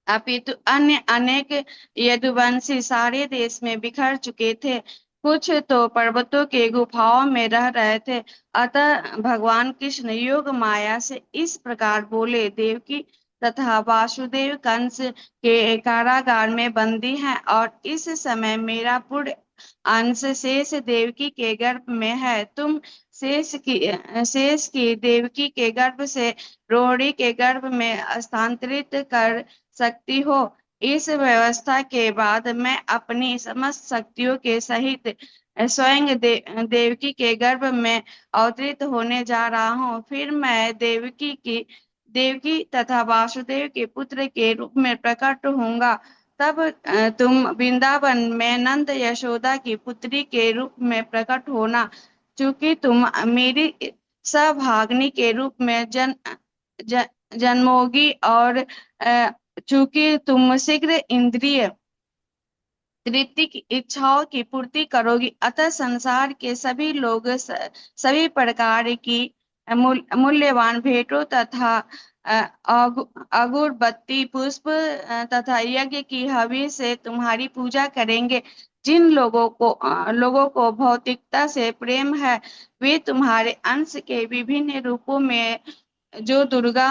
S10: अपितु अन्य अनेक यदुवंशी सारे देश में बिखर चुके थे। कुछ तो पर्वतों के गुफाओं में रह रहे थे। अतः भगवान कृष्ण योग माया से इस प्रकार बोले, देवकी तथा वासुदेव कंस के कारागार में बंदी हैं और इस समय मेरा पूर्ण अंश शेष देवकी के गर्भ में है। तुम शेष की देवकी के गर्भ से रोहिणी के गर्भ में स्थानांतरित कर सकती हो। इस व्यवस्था के बाद मैं अपनी समस्त शक्तियों के सहित स्वयं देवकी के गर्भ में अवतरित होने जा रहा हूँ। फिर मैं देवकी तथा वासुदेव के पुत्र के रूप में प्रकट होऊंगा। तब तुम वृंदावन में नंद यशोदा की पुत्री के रूप में प्रकट होना। चूंकि तुम मेरी सभाग्नि के रूप में जन्मोगी और चूंकि तुम शीघ्र इंद्रिय तृप्ति की इच्छाओं की पूर्ति करोगी, अतः संसार के सभी लोग सभी प्रकार की मूल्यवान भेंटों तथा अगरबत्ती पुष्प तथा यज्ञ की हवि से तुम्हारी पूजा करेंगे। जिन लोगों को भौतिकता से प्रेम है वे तुम्हारे अंश के विभिन्न रूपों में जो दुर्गा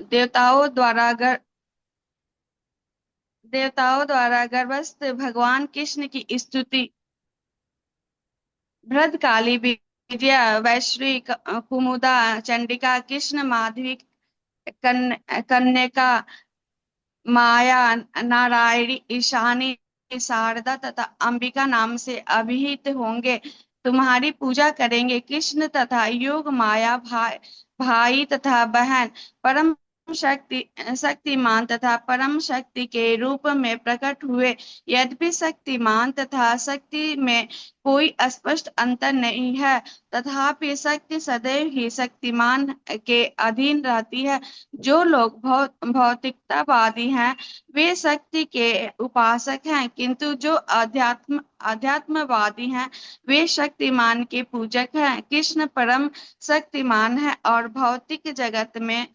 S10: देवताओं द्वारा गर्भस्थ भगवान कृष्ण की स्तुति भद्रकाली, विजया, वैश्वी, कुमुदा, चंडिका, कृष्ण माधवी, कन्यका, माया, नारायणी, ईशानी, शारदा तथा अंबिका नाम से अभिहित होंगे। तुम्हारी पूजा करेंगे। कृष्ण तथा योग माया भाई तथा बहन परम शक्तिमान तथा परम शक्ति के रूप में प्रकट हुए। यद्यपि शक्तिमान तथा शक्ति में कोई स्पष्ट अंतर नहीं है, तथापि शक्ति सदैव ही शक्तिमान के अधीन रहती है। जो लोग भौतिकतावादी हैं वे शक्ति के उपासक हैं, किंतु जो अध्यात्मवादी हैं वे शक्तिमान के पूजक हैं। कृष्ण परम शक्तिमान है और भौतिक जगत में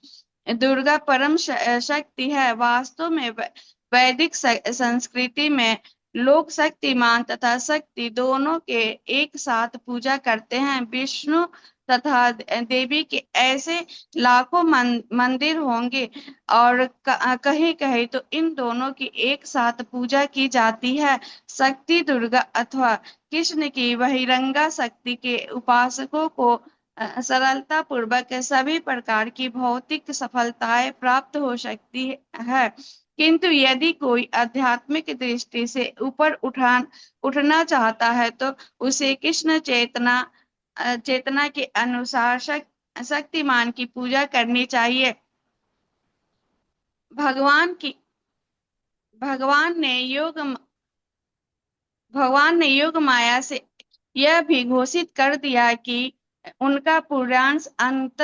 S10: दुर्गा परम शक्ति है। वास्तव में वैदिक संस्कृति में लोग शक्तिमान तथा शक्ति दोनों के एक साथ पूजा करते हैं। विष्णु तथा देवी के ऐसे लाखों मंदिर होंगे और कहीं कहीं तो इन दोनों की एक साथ पूजा की जाती है। शक्ति दुर्गा अथवा कृष्ण की बहिरंगा शक्ति के उपासकों को सरलता पूर्वक सभी प्रकार की भौतिक सफलताएं प्राप्त हो सकती है, किंतु यदि कोई आध्यात्मिक दृष्टि से ऊपर उठना चाहता है तो उसे कृष्ण चेतना के अनुसार शक्तिमान की पूजा करनी चाहिए। भगवान ने योग माया से यह भी घोषित कर दिया कि उनका पूर्णांश अंत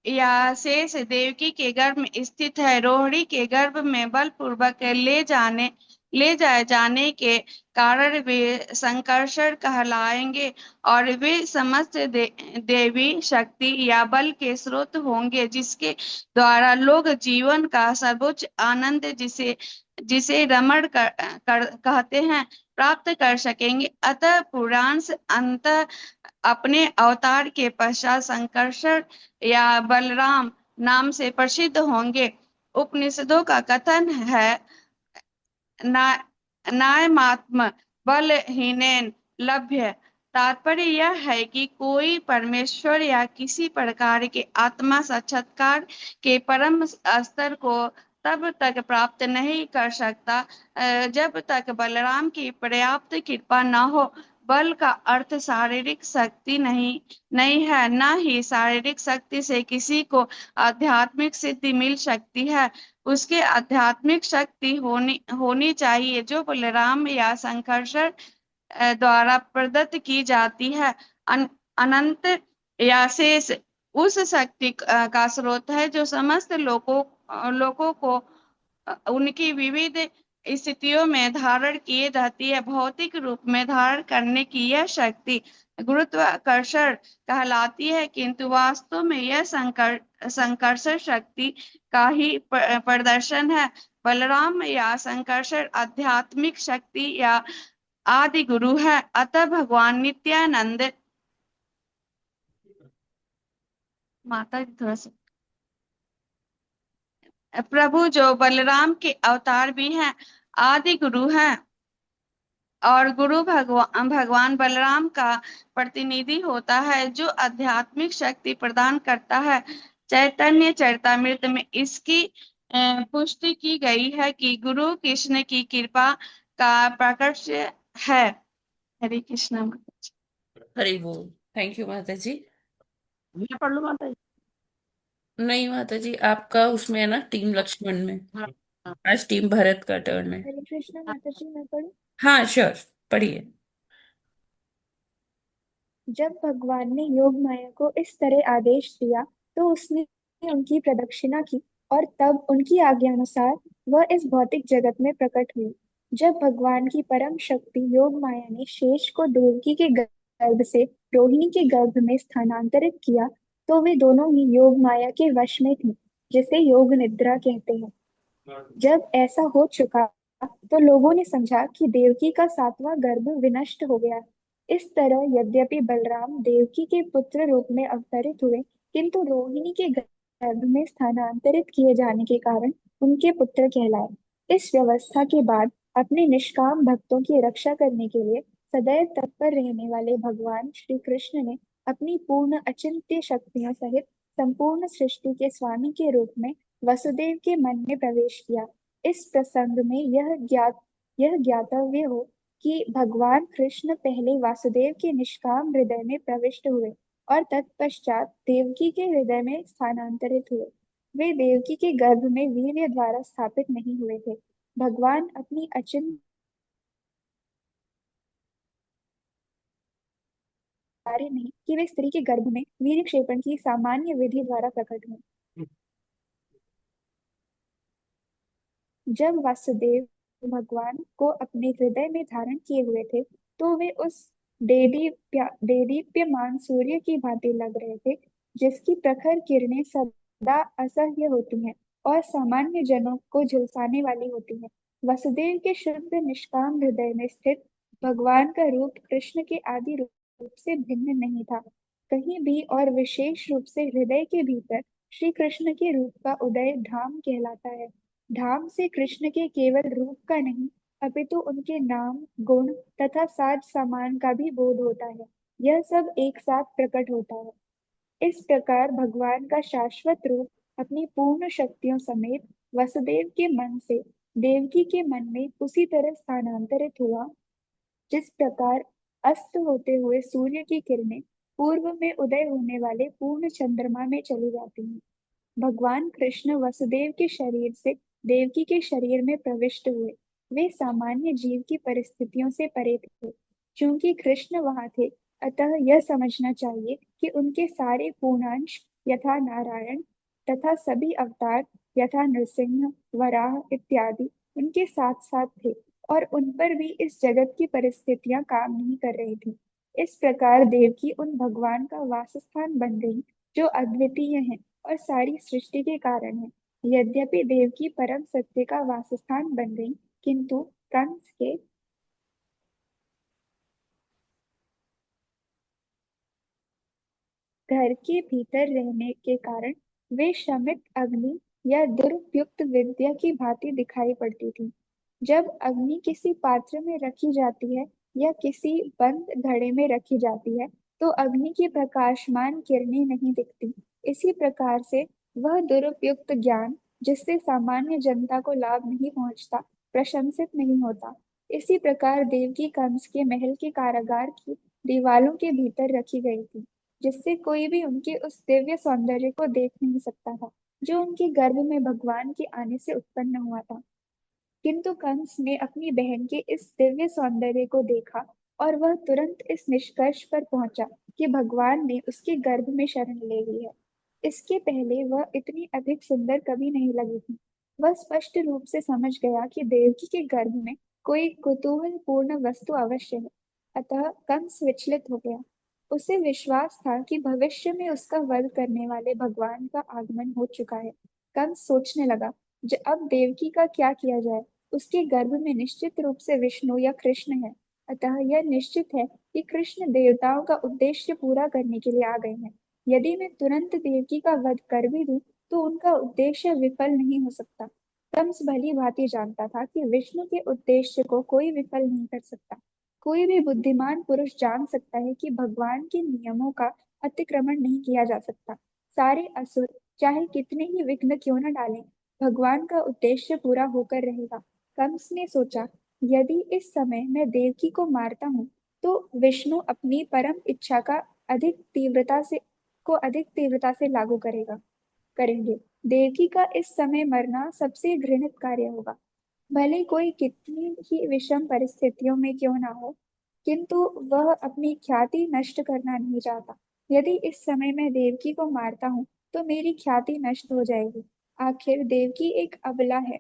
S10: या शेष देवकी के गर्भ में स्थित है। रोहिणी के गर्भ में बलपूर्वक ले जाए जाने के कारण वे संकर्षण कहलाएंगे और वे समस्त देवी शक्ति या बल के स्रोत होंगे, जिसके द्वारा लोग जीवन का सर्वोच्च आनंद जिसे रमण कहते हैं प्राप्त कर सकेंगे। अतः पुरांश अंत अपने अवतार के पश्चात संकर्षण या बलराम नाम से प्रसिद्ध होंगे। उपनिषदों का कथन है, नायमात्म बलहीनेन लभ्य। तात्पर्य यह है कि कोई परमेश्वर या किसी प्रकार के आत्मा साक्षात्कार के परम स्तर को तब तक प्राप्त नहीं कर सकता जब तक बलराम की पर्याप्त कृपा न हो। बल का अर्थ शारीरिक शक्ति नहीं है, न ही शारीरिक शक्ति से किसी को आध्यात्मिक सिद्धि मिल सकती है। उसके आध्यात्मिक शक्ति होनी चाहिए जो बलराम या शंकरशर द्वारा प्रदत्त की जाती है। अनंत या शेष उस शक्ति का स्रोत है जो समस्त लोगों को उनकी विविध स्थितियों में धारण किए रहती है। भौतिक रूप में धारण करने की यह शक्ति गुरुत्वाकर्षण कहलाती है, किंतु वास्तव में यह संकर्षण शक्ति का ही प्रदर्शन है। बलराम या संकर्षण आध्यात्मिक शक्ति या आदि गुरु है। अतः भगवान नित्यानंद माता जी थोड़ा सा प्रभु जो बलराम के अवतार भी हैं, आदि गुरु हैं और गुरु भगवान बलराम का प्रतिनिधि होता है जो आध्यात्मिक शक्ति प्रदान करता है। चैतन्य चरितामृत में इसकी पुष्टि की गई है कि गुरु कृष्ण की कृपा का प्रकट्य है। हरे कृष्ण।
S2: हरि बोल। थैंक यू माता जी।
S1: मैं पढ़ लूँ माता जी?
S2: नहीं माता जी, आपका उसमें है ना टीम लक्ष्मण में,
S1: हाँ हाँ।
S2: आज टीम भरत का टर्न है।
S11: हरे कृष्ण माता जी, मैं पढ़ूं?
S2: हाँ श्योर, पढ़िए।
S11: जब भगवान ने योग माया को इस तरह आदेश दिया तो उसने उनकी प्रदक्षिणा की और तब उनकी आज्ञानुसार वह इस भौतिक जगत में प्रकट हुई। जब भगवान की परम शक्ति योग माया ने शेष को देवकी के गर्भ से रोहिणी के गर्भ में स्थानांतरित किया तो वे दोनों ही योग माया के वश में थी, जिसे योग निद्रा कहते हैं। जब ऐसा हो चुका तो लोगों ने समझा कि देवकी का 7वां गर्भ विनष्ट हो गया। इस तरह यद्यपि बलराम देवकी के पुत्र रूप में अवतरित हुए, किंतु रोहिणी के गर्भ में स्थानांतरित किए जाने के कारण उनके पुत्र कहलाए। इस व्यवस्था के बाद अपने निष्काम भक्तों की रक्षा करने के लिए सदैव तत्पर रहने वाले भगवान श्री कृष्ण ने अपनी पूर्ण अचिंत्य शक्तियों सहित संपूर्ण सृष्टि के स्वामी के रूप में वसुदेव के मन में प्रवेश किया। इस प्रसंग में यह ज्ञातव्य हो कि भगवान कृष्ण पहले वासुदेव के निष्काम हृदय में प्रविष्ट हुए और तत्पश्चात देवकी के हृदय में स्थानांतरित हुए। वे देवकी के गर्भ में वीर्य द्वारा स्थापित नहीं हुए थे। भगवान अपनी अचिंत्य कार्य नहीं कि वे स्त्री के गर्भ में वीर्य क्षेपण की सामान्य विधि द्वारा प्रकट हुए। जब वासुदेव भगवान को अपने हृदय में धारण किए हुए थे तो वे उस देदीप्यमान सूर्य की भांति लग रहे थे, जिसकी प्रखर किरणें सदा असह्य होती हैं और सामान्य जनों को झुलसाने वाली होती हैं। वसुदेव के शुद्ध निष्काम हृदय में स्थित भगवान का रूप कृष्ण के आदि रूप से भिन्न नहीं था कहीं भी, और विशेष रूप से हृदय के भीतर श्री कृष्ण के रूप का उदय धाम कहलाता है। धाम से कृष्ण के केवल रूप का नहीं अपितु उनके नाम, गुण तथा साज सामान का भी बोध होता है। यह सब एक साथ प्रकट होता है। इस प्रकार भगवान का शाश्वत रूप अपनी पूर्ण शक्तियों समेत वसुदेव के मन से देवकी के मन में उसी तरह स्थानांतरित हुआ जिस प्रकार अस्त होते हुए सूर्य की किरणें पूर्व में उदय होने वाले पूर्ण चंद्रमा में चली जाती हैं। भगवान कृष्ण वसुदेव के शरीर से देवकी के शरीर में प्रविष्ट हुए। वे सामान्य जीव की परिस्थितियों से परे थे। चूंकि कृष्ण वहां थे, अतः यह समझना चाहिए कि उनके सारे पूर्णांश यथा नारायण तथा सभी अवतार यथा नृसिंह, वराह इत्यादि उनके साथ साथ थे और उन पर भी इस जगत की परिस्थितियां काम नहीं कर रही थी। इस प्रकार देवकी उन भगवान का वासस्थान बन गई जो अद्वितीय है और सारी सृष्टि के कारण है। यद्यपि देवकी परम सत्य का वासस्थान बन गई, किंतु कंस के घर के भीतर रहने के कारण वे शमित अग्नि यह दुरुपयुक्त विद्या की भांति दिखाई पड़ती थी। जब अग्नि किसी पात्र में रखी जाती है या किसी बंद घड़े में रखी जाती है, तो अग्नि की प्रकाशमान किरणें नहीं दिखती। इसी प्रकार से वह दुरुपयुक्त ज्ञान, जिससे सामान्य जनता को लाभ नहीं पहुंचता, प्रशंसित नहीं होता। इसी प्रकार देवकी कंस के महल के कारागार की दीवालों के भीतर रखी गई थी, जिससे कोई भी उनके उस दिव्य सौंदर्य को देख नहीं सकता था, जो उनके गर्भ में भगवान के आने से उत्पन्न हुआ था। किंतु कंस ने अपनी बहन के इस दिव्य सौंदर्य को देखा और वह तुरंत इस निष्कर्ष पर पहुंचा कि भगवान ने उसके गर्भ में शरण ले ली है। इसके पहले वह इतनी अधिक सुंदर कभी नहीं लगी थी। वह स्पष्ट रूप से समझ गया कि देवकी के गर्भ में कोई कुतूहलपूर्ण वस्तु अवश्य है। अतः कंस विचलित हो गया। उसे विश्वास था कि भविष्य में उसका वध करने वाले भगवान का आगमन हो चुका है। कंस सोचने लगा, अब देवकी का क्या किया जाए। उसके गर्भ में निश्चित रूप से विष्णु या कृष्ण है। अतः यह निश्चित है कि कृष्ण देवताओं का उद्देश्य पूरा करने के लिए आ गए हैं। यदि मैं तुरंत देवकी का वध कर भी दूं, तो उनका उद्देश्य विफल नहीं हो सकता। कंस भली भांति जानता था कि विष्णु के उद्देश्य को कोई विफल नहीं कर सकता। कोई भी बुद्धिमान पुरुष जान सकता है कि भगवान के नियमों का अतिक्रमण नहीं किया जा सकता। सारे असुर चाहे कितने ही विघ्न क्यों न डालें, भगवान का उद्देश्य पूरा होकर रहेगा। कंस ने सोचा, यदि इस समय मैं देवकी को मारता हूँ, तो विष्णु अपनी परम इच्छा का अधिक तीव्रता से लागू करेंगे। देवकी का इस समय मरना सबसे घृणित कार्य होगा। भले कोई कितनी ही विषम परिस्थितियों में क्यों ना हो, किंतु वह अपनी ख्याति नष्ट करना नहीं चाहता। यदि इस समय मैं देवकी को मारता हूँ, तो मेरी ख्याति नष्ट हो जाएगी। आखिर देवकी एक अबला है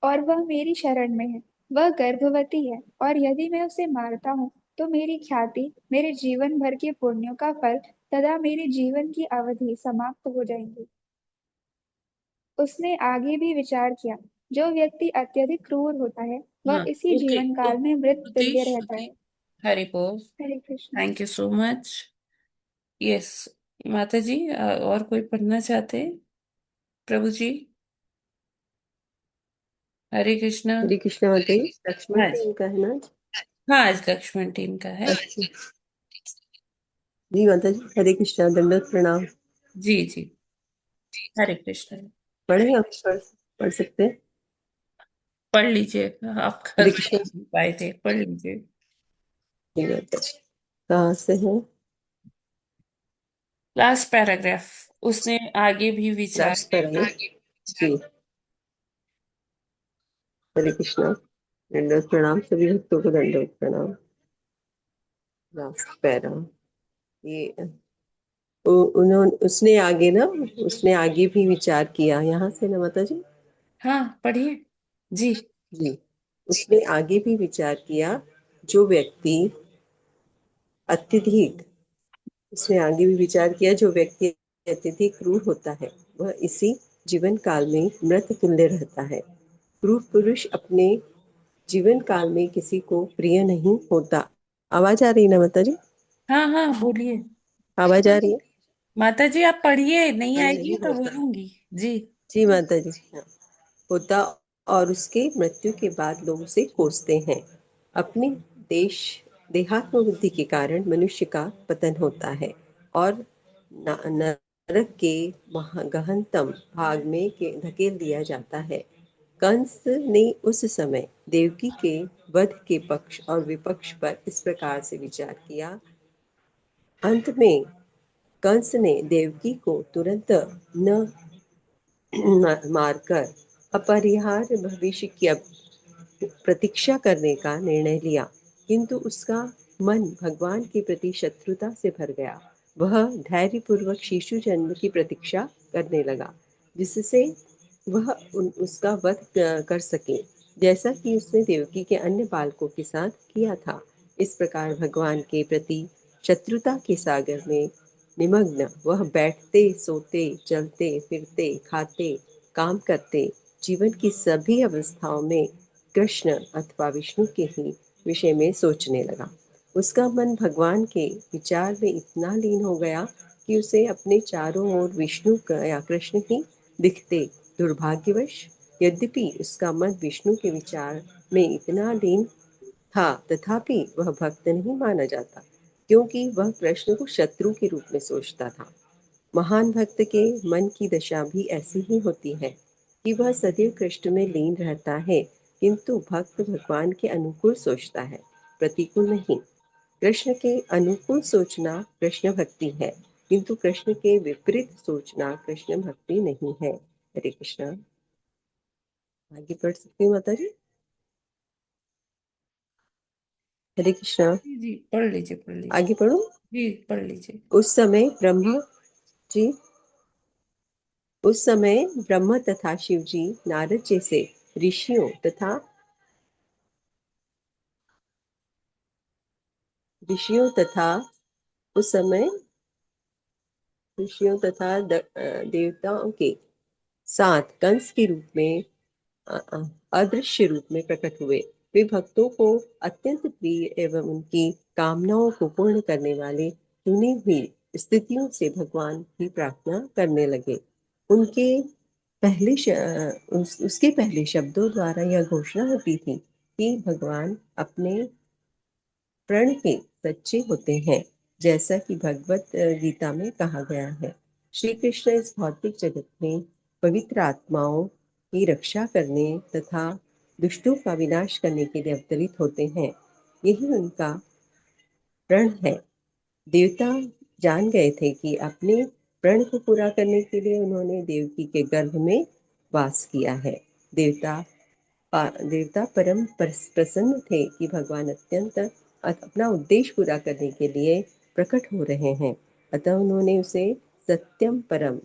S11: और वह मेरी शरण में है। वह गर्भवती है और यदि मैं उसे मारता हूँ, तो मेरी ख्याति, मेरे जीवन भर के पुण्यों का फल तथा मेरे जीवन की अवधि समाप्त हो जाएंगी। उसने आगे भी विचार किया, जो व्यक्ति अत्यधिक क्रूर होता है, वह
S2: हाँ,
S11: इसी
S2: ओके।
S11: जीवन काल में मृत
S2: श्रुति
S11: तुल्य रहता
S2: श्रुति
S11: है।
S2: हरि बोल।
S11: Hare Krishna.
S2: Thank you so much. Yes माता जी, और कोई पढ़ना चाहते हैं? प्रभु जी, हरे कृष्णा।
S12: हरे कृष्ण माता जी, लक्ष्मण
S2: हाँ
S12: टीम
S2: जी,
S12: का है ना आज?
S2: हाँ आज लक्ष्मण टीम का है।
S12: अच्छा जी माता जी, हरे कृष्णा, दंडवत प्रणाम।
S2: जी जी, हरे कृष्णा।
S12: पढ़े आप? पढ़ सकते हैं।
S2: पढ़ लीजिए, आप
S12: हरे
S2: कर
S12: कृष्णा।
S2: पाए थे, पढ़ लीजिए।
S12: जी माता जी, कहाँ से है?
S2: Last paragraph. उसने आगे भी विचार
S12: लास्ट पैराग्राफ जी। हरे कृष्णा, दंडवत प्रणाम, सभी भक्तों को दंडवत प्रणाम। लास्ट पैरा ये उन्होंने उसने आगे भी विचार किया, यहाँ से ना माता जी?
S2: हाँ पढ़िए जी।
S12: जी, उसने आगे भी विचार किया, जो व्यक्ति अत्यधिक उसने आगे भी विचार किया, जो व्यक्ति अत्यधिक क्रूर होता है, वह इसी जीवन काल में मृत तुल्य रहता है। क्रूर पुरुष अपने जीवन काल में किसी को प्रिय नहीं होता। आवाज आ रही है ना माता जी?
S2: हाँ हाँ बोलिए।
S12: आवाज आ रही है?
S2: माता जी आप पढ़िए, नहीं आएगी
S12: नहीं
S2: तो
S12: होता
S2: बोलूंगी जी।
S12: जी माता जी। हाँ, होता और उसके मृत्यु के बाद लोग उसे कोसते हैं। अपनी देश देहात्म बुद्धि के कारण मनुष्य का पतन होता है और नरक के गहनतम भाग में धकेल दिया जाता है। कंस ने उस समय देवकी के वध के पक्ष और विपक्ष पर इस प्रकार से विचार किया। अंत में कंस ने देवकी को तुरंत न मारकर अपरिहार्य भविष्य की प्रतीक्षा करने का निर्णय लिया, किंतु उसका मन भगवान के प्रति शत्रुता से भर गया। वह धैर्यपूर्वक शिशु जन्म की प्रतीक्षा करने लगा, जिससे वह उसका वध कर सके, जैसा कि उसने देवकी के अन्य बालकों के साथ किया था। इस प्रकार भगवान के प्रति शत्रुता के सागर में निमग्न वह बैठते, सोते, चलते, फिरते, खाते, काम करते, जीवन की सभी अवस्थाओं में कृष्ण अथवा विष्णु के ही विषय में सोचने लगा। उसका मन भगवान के विचार में इतना लीन हो गया कि उसे अपने चारों ओर विष्णु या कृष्ण ही दिखते। दुर्भाग्यवश यद्यपि उसका मन विष्णु के विचार में इतना लीन था, तथापि वह भक्त नहीं माना जाता, क्योंकि वह कृष्ण को शत्रु के रूप में सोचता था। महान भक्त के मन की दशा भी ऐसी ही होती है कि वह सदैव कृष्ण में लीन रहता है, किंतु भक्त भगवान के अनुकूल सोचता है, प्रतिकूल नहीं। कृष्ण के अनुकूल सोचना कृष्ण भक्ति है, किंतु कृष्ण के विपरीत सोचना कृष्ण भक्ति नहीं है। हरे कृष्णा। आगे पढ़ सकती हूँ माता जी? हरे कृष्णा।
S2: जी पढ़ लीजिए पढ़ लीजिए।
S12: आगे पढ़ो।
S2: जी पढ़ लीजिए।
S12: उस समय ब्रह्म तथा शिव जी नारद जैसे ऋषियों तथा उस समय ऋषियों तथा देवताओं के साथ कंस के रूप में अदृश्य रूप में प्रकट हुए। वे भक्तों को अत्यंत प्रिय एवं उनकी कामनाओं को पूर्ण करने वाले चुनी हुई स्थितियों से भगवान की प्रार्थना करने लगे। उसके पहले शब्दों द्वारा यह घोषणा होती थी कि भगवान अपने प्रण के सच्चे होते हैं, जैसा कि भगवत गीता में कहा गया है। श्री कृष्ण इस भौतिक जगत में पवित्र आत्माओं की रक्षा करने तथा दुष्टों का विनाश करने के लिए अवतरित होते हैं। यही उनका प्रण है। देवता जान गए थे कि अपने प्रण को पूरा करने के लिए उन्होंने देवकी के गर्भ में वास किया है। देवता परम प्रसन्न थे कि भगवान अत्यंत अपना उद्देश्य पूरा करने के लिए प्रकट हो रहे हैं, अतः उन्होंने उसे सत्यम परम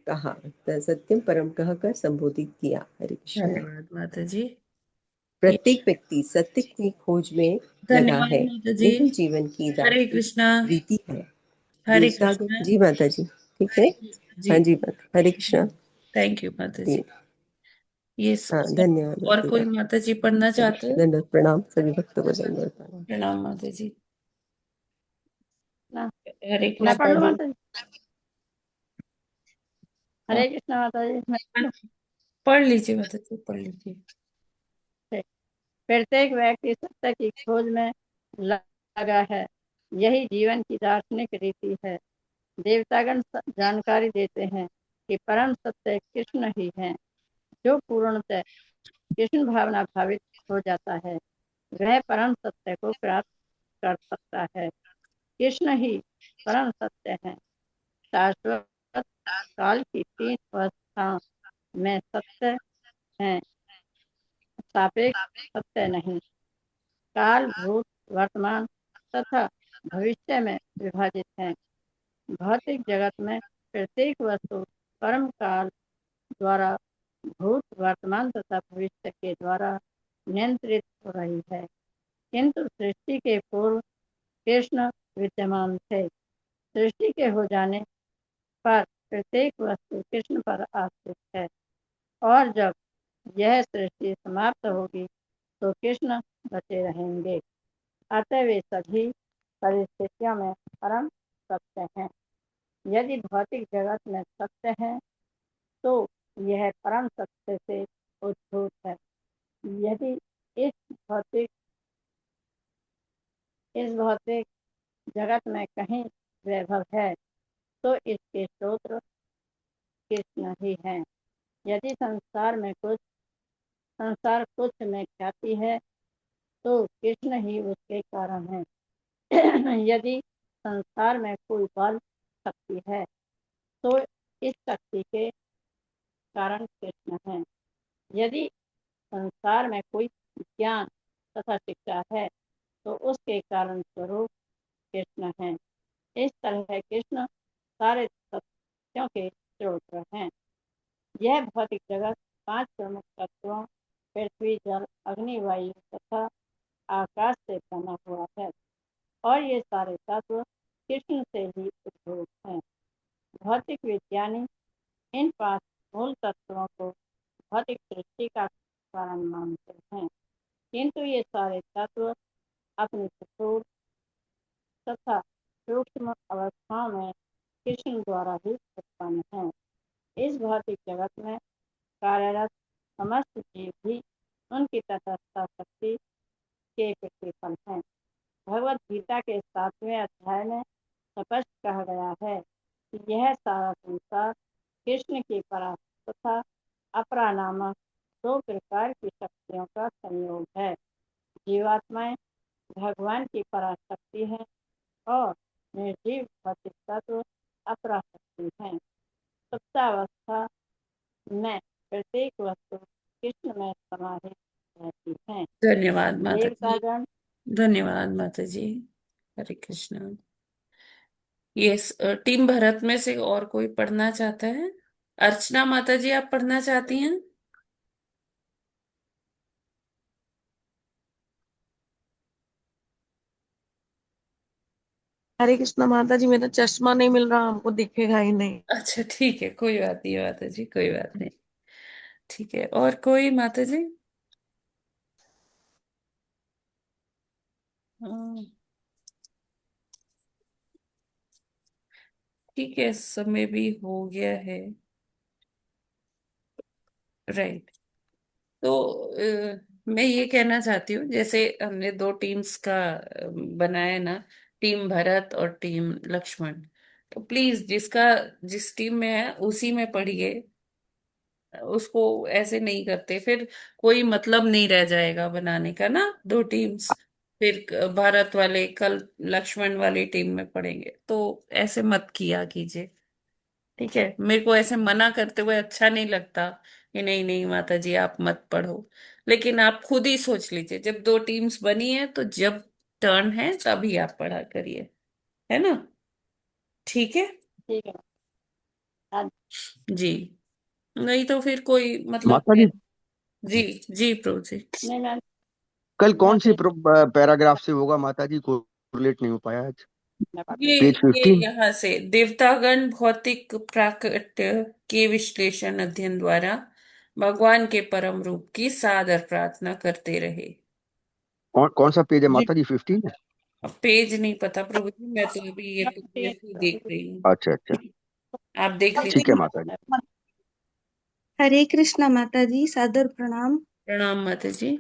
S12: कहा, सत्यम परम कहकर संबोधित किया। हरे कृष्ण।
S2: धन्यवाद माता जी।
S12: प्रत्येक व्यक्ति सत्य की खोज में लगा
S2: धन्यवाद
S12: है,
S2: माता जी।
S12: यही जीवन की
S2: हरे कृष्णा।
S12: रीति है।
S2: हरे
S12: दूसरा
S2: कृष्णा।
S12: जी माता जी, ठीक है।
S2: जी
S12: हाँ जी माता, हरे कृष्णा।
S2: थैंक यू माता
S12: जी
S2: जी। ये
S12: हाँ, धन्यवाद
S2: और
S12: माता
S2: कोई
S12: जी।
S2: माता जी पढ़ना चाहते हैं?
S12: धन्यवाद, प्रणाम सभी भक्तों को, धन्यवाद प्रणाम।
S2: प्रणाम माता जी।
S1: ना
S2: हरे
S1: मैं पढ़
S2: कृष्णा
S1: लूँ
S2: जी।
S1: माता जी? हरे कृष्णा माता जी, मैं पढ़ लूँ?
S2: पढ़ लीजिए माता जी पढ़ लीजिए।
S1: ठीक। प्रत्येक व्यक्ति सत्य की खोज में लगा है, यही जीवन की दार्शनिक रीति है। देवतागण जानकारी देते हैं कि परम सत्य कृष्ण ही है। जो पूर्णतः कृष्ण भावना भावित हो जाता है, वह परम सत्य को प्राप्त कर सकता है। कृष्ण ही परम सत्य है। शाश्वत काल की 3 अवस्था में सत्य है, सापेक्ष सत्य नहीं। काल, भूत, वर्तमान तथा भविष्य में विभाजित है। भौतिक जगत में प्रत्येक वस्तु कर्म काल द्वारा भूत, वर्तमान तथा भविष्य के द्वारा नियंत्रित हो रही है, किंतु सृष्टि के पूर्व कृष्ण विद्यमान थे। सृष्टि के हो जाने पर प्रत्येक वस्तु कृष्ण पर आश्रित है, और जब यह सृष्टि समाप्त होगी तो कृष्ण बचे रहेंगे। अतः वे सभी परिस्थितियों में परम सत्य हैं। यदि भौतिक जगत में सत्य है तो यह परम सत्य से उद्भूत है। यदि इस भौतिक जगत में कहीं वैभव है तो इसके स्रोत कृष्ण ही हैं। यदि संसार कुछ में ख्याति है तो कृष्ण ही उसके कारण है। यदि संसार में कोई बल शक्ति है तो इस शक्ति के कारण कृष्ण है। यदि संसार में कोई ज्ञान तथा शिक्षा है तो उसके कारण स्वरूप कृष्ण है। इस तरह कृष्ण सारे सत्यों के स्रोत हैं। यह भौतिक जगत 5 प्रमुख तत्वों पृथ्वी, जल, अग्नि, वायु तथा आकाश से बना हुआ है, और ये सारे तत्व कृष्ण से ही उद्भूत हैं। भौतिक विज्ञानी इन 5 मूल तत्वों को भौतिक सृष्टि का कारण मानते हैं, किंतु ये सारे तत्व अपनी स्थूल तथा सूक्ष्म अवस्थाओं में कृष्ण द्वारा ही उत्पन्न है। इस भौतिक जगत में कार्यरत समस्त जीव भी उनकी तटस्थ शक्ति के प्रतिफल हैं। भगवत गीता के 7वें अध्याय में स्पष्ट कहा गया है कि यह सारा संसार कृष्ण की परा तथा अपरा नामक दो प्रकार की शक्तियों का संयोग है। जीवात्माएं भगवान की पराशक्ति है और निर्जीव भौतिक तत्व अपरा शक्ति है। सुप्तावस्था में प्रत्येक वस्तु कृष्ण में समाहित रहती है।
S2: धन्यवाद माता जी।
S1: देवतागण
S2: धन्यवाद माता जी। हरे कृष्णा। यस, टीम भारत में से और कोई पढ़ना चाहता है? अर्चना माता जी, आप पढ़ना चाहती हैं?
S13: हरे कृष्णा माता जी, मेरा चश्मा नहीं मिल रहा, हमको दिखेगा ही नहीं।
S2: अच्छा ठीक है, कोई बात नहीं माता जी, कोई बात नहीं। ठीक है, और कोई माता जी? हाँ, ठीक है, समय भी हो गया है। राइट। तो मैं ये कहना चाहती हूँ, जैसे हमने दो टीम्स का बनाया ना, टीम भरत और टीम लक्ष्मण, तो प्लीज जिसका जिस टीम में है उसी में पढ़िए। उसको ऐसे नहीं करते, फिर कोई मतलब नहीं रह जाएगा बनाने का ना, दो टीम्स। फिर भारत वाले कल लक्ष्मण वाली टीम में पढ़ेंगे, तो ऐसे मत किया कीजिए। ठीक है, मेरे को ऐसे मना करते हुए अच्छा नहीं लगता कि नहीं नहीं माता जी आप मत पढ़ो। लेकिन आप खुद ही सोच लीजिए, जब दो टीम्स बनी है तो जब टर्न है तभी आप पढ़ा करिए, है ना? ठीक है
S1: ठीक है। हाँ
S2: जी। नहीं तो फिर कोई मतलब
S7: माता जी,
S2: जी जी प्रभु जी।
S1: नहीं मैम,
S7: कल
S1: मैं
S7: कौन सी
S1: पेज
S7: पैराग्राफ से होगा माता जी? को रिलेट नहीं हो पाया आज।
S1: में पढ़
S2: ये
S1: रही
S7: पेज
S2: ये
S7: 15।
S2: यहाँ से देवतागण भौतिक प्राकट्य के विश्लेषण अध्ययन द्वारा भगवान के परम रूप की सादर प्रार्थना करते रहे।
S7: कौन कौन सा पेज है माता जी? 15 है?
S2: अब पेज नहीं पता प्रभु जी, मैं तो अभी ये
S1: हूँ।
S2: पीडीएफ ही देख रही हूँ।
S7: अच्छा अच्छा,
S2: आप देख
S7: ठीक है
S2: लीजिए।
S7: माता जी।
S14: हरे कृष्णा माता जी, सादर प्रणाम।
S2: प्रणाम माता जी।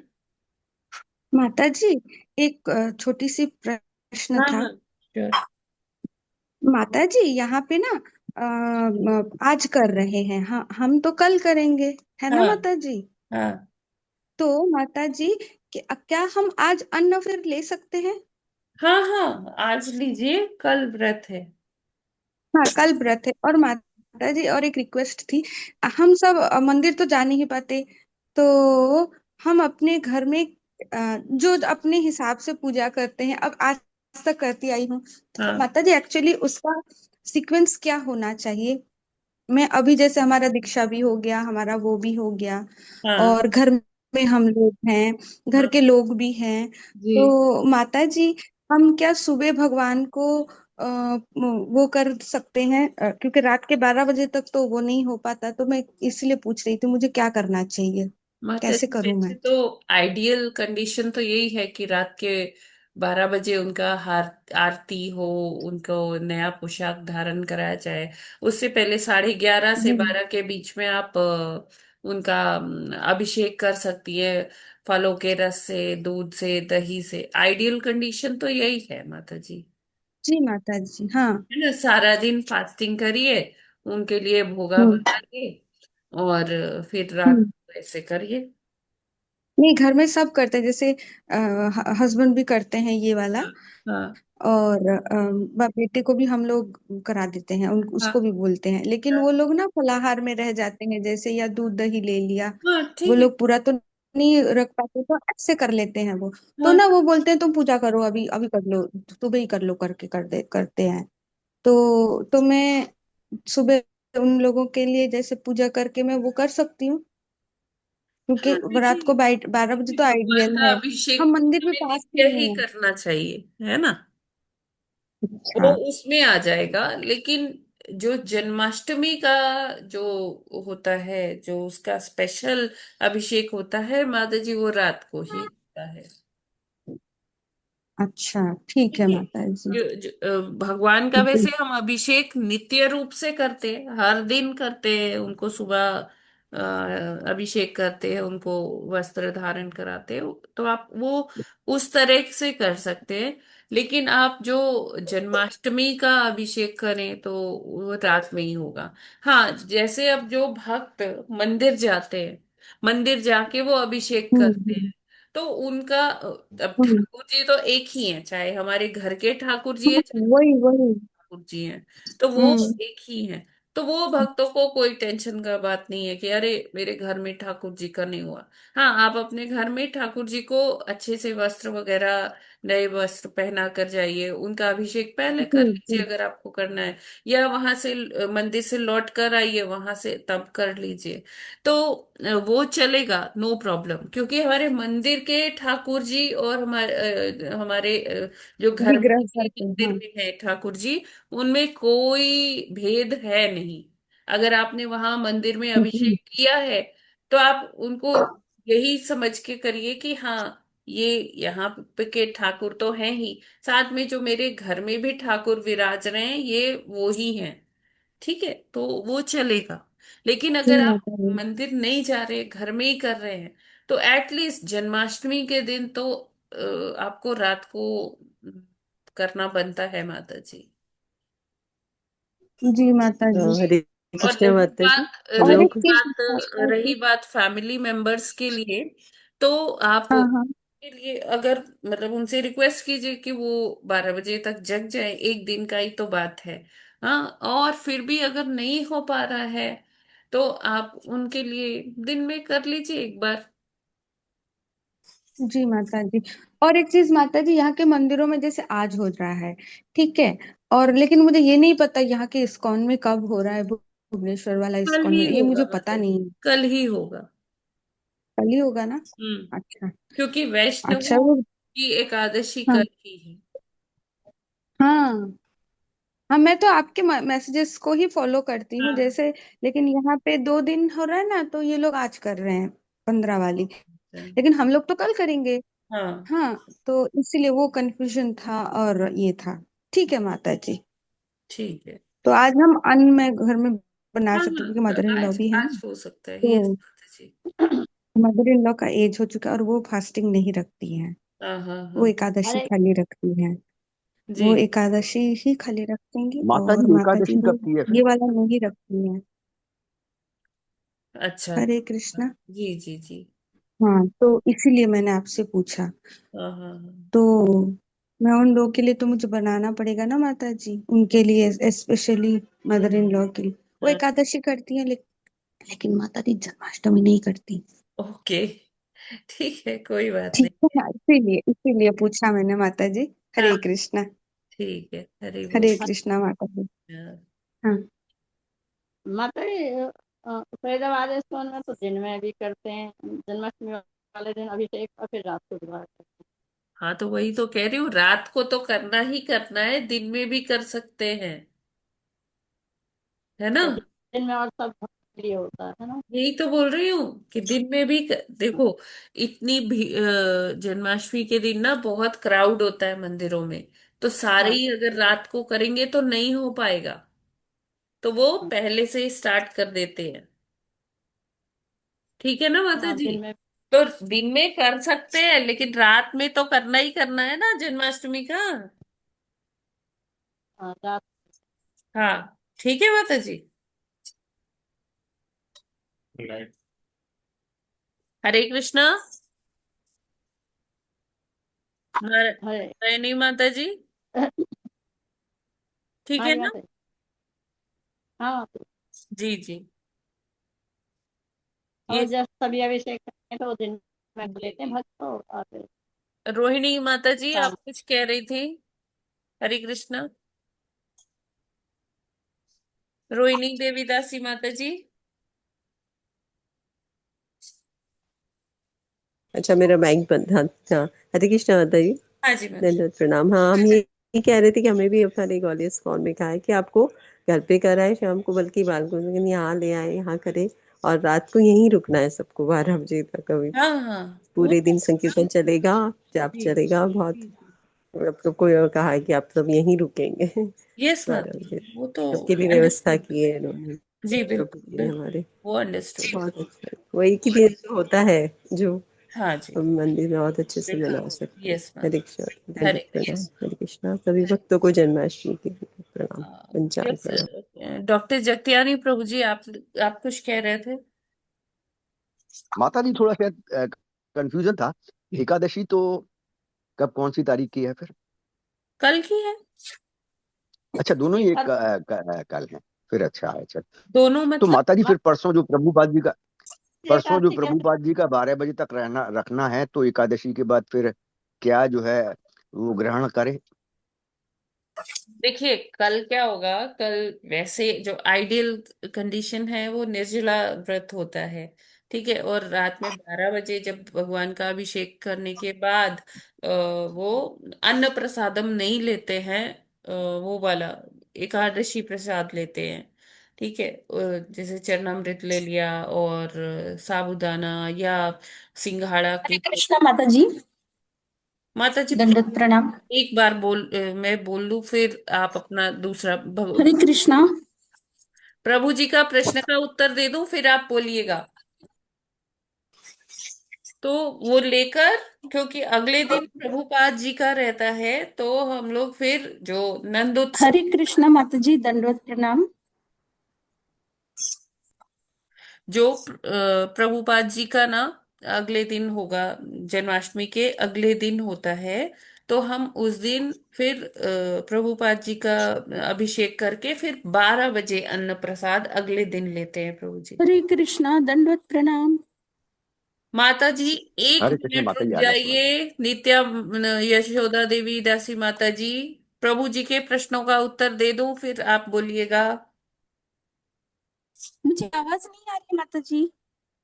S14: माता जी, एक छोटी सी प्रश्न
S2: हाँ
S14: था।
S2: हाँ श्योर।
S14: माता जी, यहाँ पे ना आज कर रहे हैं, हाँ हम तो कल करेंगे, है ना
S2: हाँ
S14: माता जी?
S2: हाँ
S14: तो माता जी, क्या हम आज अन्न फिर ले सकते हैं?
S2: हाँ हाँ, आज लीजिए, कल व्रत है।
S14: हाँ कल व्रत है। और माता जी, और एक रिक्वेस्ट थी। हम सब मंदिर तो जा नहीं पाते, तो हम अपने घर में जो अपने हिसाब से पूजा करते हैं, अब आज तक करती आई हूँ, तो
S2: हाँ
S14: माता जी एक्चुअली उसका सीक्वेंस क्या होना चाहिए? मैं अभी जैसे हमारा दीक्षा भी हो गया, हमारा वो भी हो गया,
S2: हाँ
S14: और घर में हम लोग हैं, घर
S2: हाँ
S14: के लोग भी हैं।
S2: जी।
S14: तो माता जी, हम क्या सुबह भगवान को वो कर सकते हैं? क्योंकि रात के 12 बजे तक तो वो नहीं हो पाता, तो मैं इसलिए पूछ रही थी मुझे क्या करना चाहिए,
S2: माता
S14: कैसे
S2: जी
S14: करूं
S2: वैसे
S14: मैं?
S2: तो आइडियल कंडीशन तो यही है कि रात के 12 बजे उनका आरती हो, उनको नया पोशाक धारण कराया जाए। उससे पहले 11:30 से
S14: जी
S2: 12 के बीच में आप उनका अभिषेक कर सकती है, फलों के रस से, दूध से, दही से। आइडियल कंडीशन तो यही है माता जी।
S14: जी माता जी, हाँ।
S2: है ना, सारा दिन फास्टिंग करिए, उनके लिए भोगा
S14: हम्म
S2: बनाइए, और फिर रात
S14: हम्म।
S2: को ऐसे करिए।
S14: नहीं, घर में सब करते हैं, जैसे हस्बैंड भी करते हैं ये वाला,
S2: हाँ
S14: और बेटे को भी हम लोग करा देते हैं, उसको
S2: हाँ
S14: भी बोलते हैं, लेकिन
S2: हाँ
S14: वो लोग ना फलाहार में रह जाते हैं, जैसे या दूध दही ले लिया।
S2: हाँ
S14: वो
S2: ठीक है।
S14: लोग पूरा तो नहीं रख पाते, तो ऐसे कर लेते हैं वो। तो
S2: हाँ
S14: ना वो बोलते हैं तुम पूजा करो, अभी अभी कर लो, सुबह ही कर लो, करके करते हैं। तो मैं सुबह उन लोगों के लिए जैसे पूजा करके मैं वो कर सकती हूँ, क्योंकि
S2: हाँ
S14: रात को
S2: देखिए,
S14: 12 बजे तो
S2: भगवान
S14: आइडियल
S2: का
S14: है। हम
S2: अभिषेक
S14: मंदिर भी
S2: हमें
S14: पास
S2: नित्य
S14: में
S2: ही
S14: है।
S2: करना चाहिए, है ना? वो
S14: अच्छा।
S2: उसमें आ जाएगा। लेकिन जो जन्माष्टमी का जो होता है, जो उसका स्पेशल अभिषेक होता है माता जी, वो रात को ही होता है।
S14: अच्छा, ठीक है
S2: ठीक है।
S14: माता जी।
S2: भगवान का
S14: जी।
S2: वैसे हम अभिषेक नित्य रूप से करते हैं, हर दिन करते हैं, उनको सुबह अभिषेक करते हैं, उनको वस्त्र धारण कराते हैं, तो आप वो उस तरह से कर सकते हैं। लेकिन आप जो जन्माष्टमी का अभिषेक करें तो वो रात में ही होगा। हाँ, जैसे अब जो भक्त मंदिर जाते हैं, मंदिर जाके वो अभिषेक करते
S14: हम्म।
S2: हैं, तो उनका अब
S14: हम्म।
S2: ठाकुर जी तो एक ही है, चाहे हमारे घर के ठाकुर जी है, चाहे
S14: वही वही।
S2: ठाकुर जी हैं, तो वो
S14: हम्म।
S2: एक ही है। तो वो भक्तों को कोई टेंशन का बात नहीं है कि अरे मेरे घर में ठाकुर जी का नहीं हुआ। हाँ, आप अपने घर में ठाकुर जी को अच्छे से वस्त्र वगैरह, नए वस्त्र पहना कर जाइए, उनका अभिषेक पहले कर
S14: जी
S2: लीजिए
S14: जी।
S2: अगर आपको करना है, या वहां से मंदिर से लौट कर आइए, वहां से तब कर लीजिए। तो वो चलेगा, नो प्रॉब्लम, क्योंकि हमारे मंदिर के ठाकुर जी और हमारे जो घर में
S14: विग्रह
S2: भी
S14: करते हैं,
S2: मंदिर
S14: हाँ।
S2: में है ठाकुर जी, उनमें कोई भेद है नहीं। अगर आपने वहां मंदिर में
S14: जी।
S2: अभिषेक किया है, तो आप उनको यही समझ के करिए कि हाँ, ये यहाँ पे के ठाकुर तो हैं ही, साथ में जो मेरे घर में भी ठाकुर विराज रहे हैं ये वो ही हैं। ठीक है, तो वो चलेगा। लेकिन
S14: जी
S2: अगर आप
S14: माता जी।
S2: मंदिर नहीं जा रहे, घर में ही कर रहे हैं, तो एटलीस्ट जन्माष्टमी के दिन तो आपको रात को करना बनता है माता जी।
S14: जी माता जी।
S12: हरे
S2: और
S12: कृष्ण माता जी। हम
S14: और
S12: लोगों
S14: एक
S12: को
S14: चीज माता जी।
S2: रही बात फैमिली मेंबर्स के लिए, तो आप
S14: हाँ हाँ।
S2: के लिए अगर मतलब उनसे रिक्वेस्ट कीजिए कि वो 12 बजे तक जग जाए, एक दिन का ही तो बात है। हाँ, और फिर भी अगर नहीं हो पा रहा है तो आप उनके लिए दिन में कर लीजिए एक बार।
S14: जी माता जी। और एक चीज माता जी, यहाँ के मंदिरों में जैसे आज हो रहा है, ठीक है, और लेकिन मुझे ये नहीं पता यहाँ के इस्कॉन में कब हो रहा है, भुवनेश्वर वाला
S2: कल
S14: इस्कॉन
S2: ही
S14: में, ये
S2: होगा
S14: मुझे
S2: माता
S14: पता
S2: जी,
S14: नहीं है।
S2: कल ही होगा।
S14: कल ही होगा ना?
S2: हम्म।
S14: अच्छा।
S2: क्योंकि
S14: अच्छा
S2: वैष्णवों
S14: वो।
S2: की एकादशी
S14: हाँ
S2: कल ही है।
S14: हाँ। हाँ, मैं तो आपके मैसेजेस को ही फॉलो करती हूँ
S2: हाँ
S14: जैसे, लेकिन यहाँ पे 2 दिन हो रहा है ना, तो ये लोग आज कर रहे हैं 15 वाली, लेकिन हम लोग तो कल करेंगे।
S2: हाँ
S14: हाँ, तो इसीलिए वो कंफ्यूजन था और ये था। ठीक है माता जी।
S2: ठीक है।
S14: तो आज हम अन्न में घर में बना
S2: हाँ
S14: सकते हैं, क्योंकि
S2: हाँ,
S14: मदर इन लॉ
S2: आज
S14: भी है
S2: आज
S14: ना।
S2: हो सकता है, यस
S14: तो
S2: माता जी।
S14: मदर इन लॉ का एज हो चुका है और वो फास्टिंग नहीं रखती हैं,
S2: हाँ हाँ
S14: वो
S2: हाँ।
S14: एकादशी
S1: अरे
S14: खाली रखती हैं।
S2: जी।
S14: वो एकादशी ही खाली रखेंगी,
S7: माता
S14: और
S7: जी
S14: माता जी
S7: एकादशी
S14: वो
S7: कब की है फिर?
S14: ये वाला नहीं रखती हैं।
S2: अच्छा।
S14: हरे कृष्णा।
S2: जी जी जी।
S14: हाँ, तो इसीलिए मैंने आपसे पूछा।
S2: हाँ हाँ हाँ।
S14: तो मैं उन लोगों के लिए तो मुझे बनाना पड़ेगा ना माता जी, उनके लिए स्पेशली, मदर इन लॉ के लिए। वो
S2: हाँ,
S14: एकादशी करती हैं, लेकिन माता जी जन्माष्टमी नहीं करती।
S2: ओके, ठीक है, कोई बात
S14: ठीक है
S2: नहीं।
S14: ना, इसीलिए इसीलिए पूछा मैंने माता जी।
S2: हाँ
S14: हरे कृष्णा।
S2: ठीक है, हरी बोल।
S14: हरे कृष्णा माता जी।
S2: हाँ
S14: हाँ।
S1: माता जी, फरीदाबाद स्कूल में तो दिन में भी करते हैं, जन्माष्टमी वाले दिन अभिषेक, और फिर रात को दोबारा करते
S2: हाँ, तो वही तो कह रही हूँ, रात को तो करना ही करना है, दिन में भी कर सकते हैं, है ना।
S1: हैं, तो दिन में और सब भक्त के लिए होता है ना।
S2: यही तो बोल रही हूँ कि दिन में भी देखो, इतनी भी जन्माष्टमी के दिन ना बहुत क्राउड होता है मंदिरों में, तो सारे
S1: हाँ
S2: ही अगर रात को करेंगे तो नहीं हो पाएगा, तो वो
S1: हाँ
S2: पहले से ही स्टार्ट कर देते हैं। ठीक है ना माता
S1: हाँ,
S2: जी।
S1: दिन में।
S2: तो दिन में कर सकते हैं, लेकिन रात में तो करना ही करना है ना जन्माष्टमी का।
S1: हाँ, रात।
S2: हाँ ठीक है माता जी। हरे कृष्णा।
S1: हरे।
S2: नहीं माता जी, ठीक
S1: हाँ
S2: है
S1: जी
S2: ना।
S1: माता जी। हाँ,
S2: जी जी। ये
S1: और जब सभी अभिषेक करते हैं तो दिन में कर
S2: जी
S1: लेते हैं
S2: जी।
S1: भक्त को, और फिर
S2: रोहिणी माता जी, आप
S1: शाम।
S2: कुछ कह रही थी। हरे कृष्णा। रोहिणी देवीदासी माता जी।
S12: अच्छा, मेरा माइक बंद था। हाँ, हरे कृष्णा माता जी।
S2: हाँ जी माता जी।
S12: दंडवत प्रणाम। हाँ, हम ये कह रहे थे कि हमें भी अपना ग्वालियर स्कॉन में कहा है कि आपको घर पे कराए शाम को, बल्कि बालकनी यहाँ ले आए, यहाँ करें, और रात को यहीं रुकना है सबको 12 बजे तक। अभी
S2: हाँ हाँ, वो
S12: पूरे दिन संकीर्तन चलेगा, जाप
S2: जी
S12: चलेगा बहुत।
S2: जी जी।
S12: अब तो कोई और कहा है कि आप सब यहीं रुकेंगे
S2: यस
S12: 12 बजे।
S2: माता, वो तो
S12: सबके लिए व्यवस्था
S2: अंडरस्टूड।
S12: की है इन्होंने,
S2: जी
S12: प्रभु
S2: बिल्कुल
S12: जी ने
S2: बिल्कुल,
S12: हमारे।
S2: वो अंडरस्टूड।
S12: बहुत अच्छा, वो एक ही दिन तो होता है जो
S2: हाँ जी
S12: हम मंदिर में बहुत अच्छे से मना
S2: बिल्कुल,
S12: सकते हैं।
S2: यस
S12: हरे
S2: माता।
S12: कृष्णा,
S2: हरे
S12: दंडवत प्रणाम।
S2: कृष्ण।
S12: हरे कृष्णा, सभी भक्तों को जन्माष्टमी के प्रणाम, पंचांग
S2: यस,
S12: प्रणाम।
S2: डॉक्टर जगतियानी प्रभु जी, आप कुछ कह रहे थे?
S7: माता जी थोड़ा शायद कंफ्यूजन था। एकादशी तो कब, कौन सी तारीख की है फिर?
S2: कल की है।
S7: अच्छा, दोनों ही एक कल है फिर। अच्छा अच्छा।
S2: दोनों
S7: तो
S2: मतलब
S7: माता जी फिर परसों जो
S1: एकादशी के
S7: प्रभुपाद जी का 12 बजे तक रहना रखना है, तो एकादशी के बाद फिर क्या जो है वो ग्रहण करे?
S2: देखिए कल क्या होगा, कल वैसे जो आइडियल कंडीशन है वो निर्जला व्रत होता है। ठीक है, और रात में 12 बजे जब भगवान का अभिषेक करने के बाद वो अन्न प्रसादम नहीं लेते हैं, वो वाला एकादशी प्रसाद लेते हैं। ठीक है, जैसे चरणामृत ले लिया और साबूदाना या सिंघाड़ा
S15: हरे
S2: की।
S15: कृष्णा माता जी,
S2: माता जी
S15: दंडवत प्रणाम।
S2: एक बार मैं बोल लूं, फिर आप अपना दूसरा
S15: हरे कृष्णा।
S2: प्रभु जी का प्रश्न का उत्तर दे दूं, फिर आप बोलिएगा। तो वो लेकर, क्योंकि अगले दिन प्रभुपाद जी का रहता है, तो हम लोग फिर जो नंद उत्सव,
S15: हरे कृष्णा माता जी, दंडवत प्रणाम।
S2: जो प्रभुपाद जी का ना अगले दिन होगा, जन्माष्टमी के अगले दिन होता है, तो हम उस दिन फिर प्रभुपाद जी का अभिषेक करके फिर 12 बजे अन्न प्रसाद अगले दिन लेते हैं प्रभु जी।
S15: हरे कृष्णा, दंडवत प्रणाम।
S2: माता जी एक
S7: हरे कृष्ण
S2: मिनट
S7: माता
S2: रुक
S7: जी, आज्ञा
S2: जाइए।
S7: समझ।
S2: नित्या यशोदा देवी दासी माता जी, प्रभु जी के प्रश्नों का उत्तर दे दूं, फिर आप बोलिएगा।
S15: मुझे आवाज नहीं आ रही माता जी।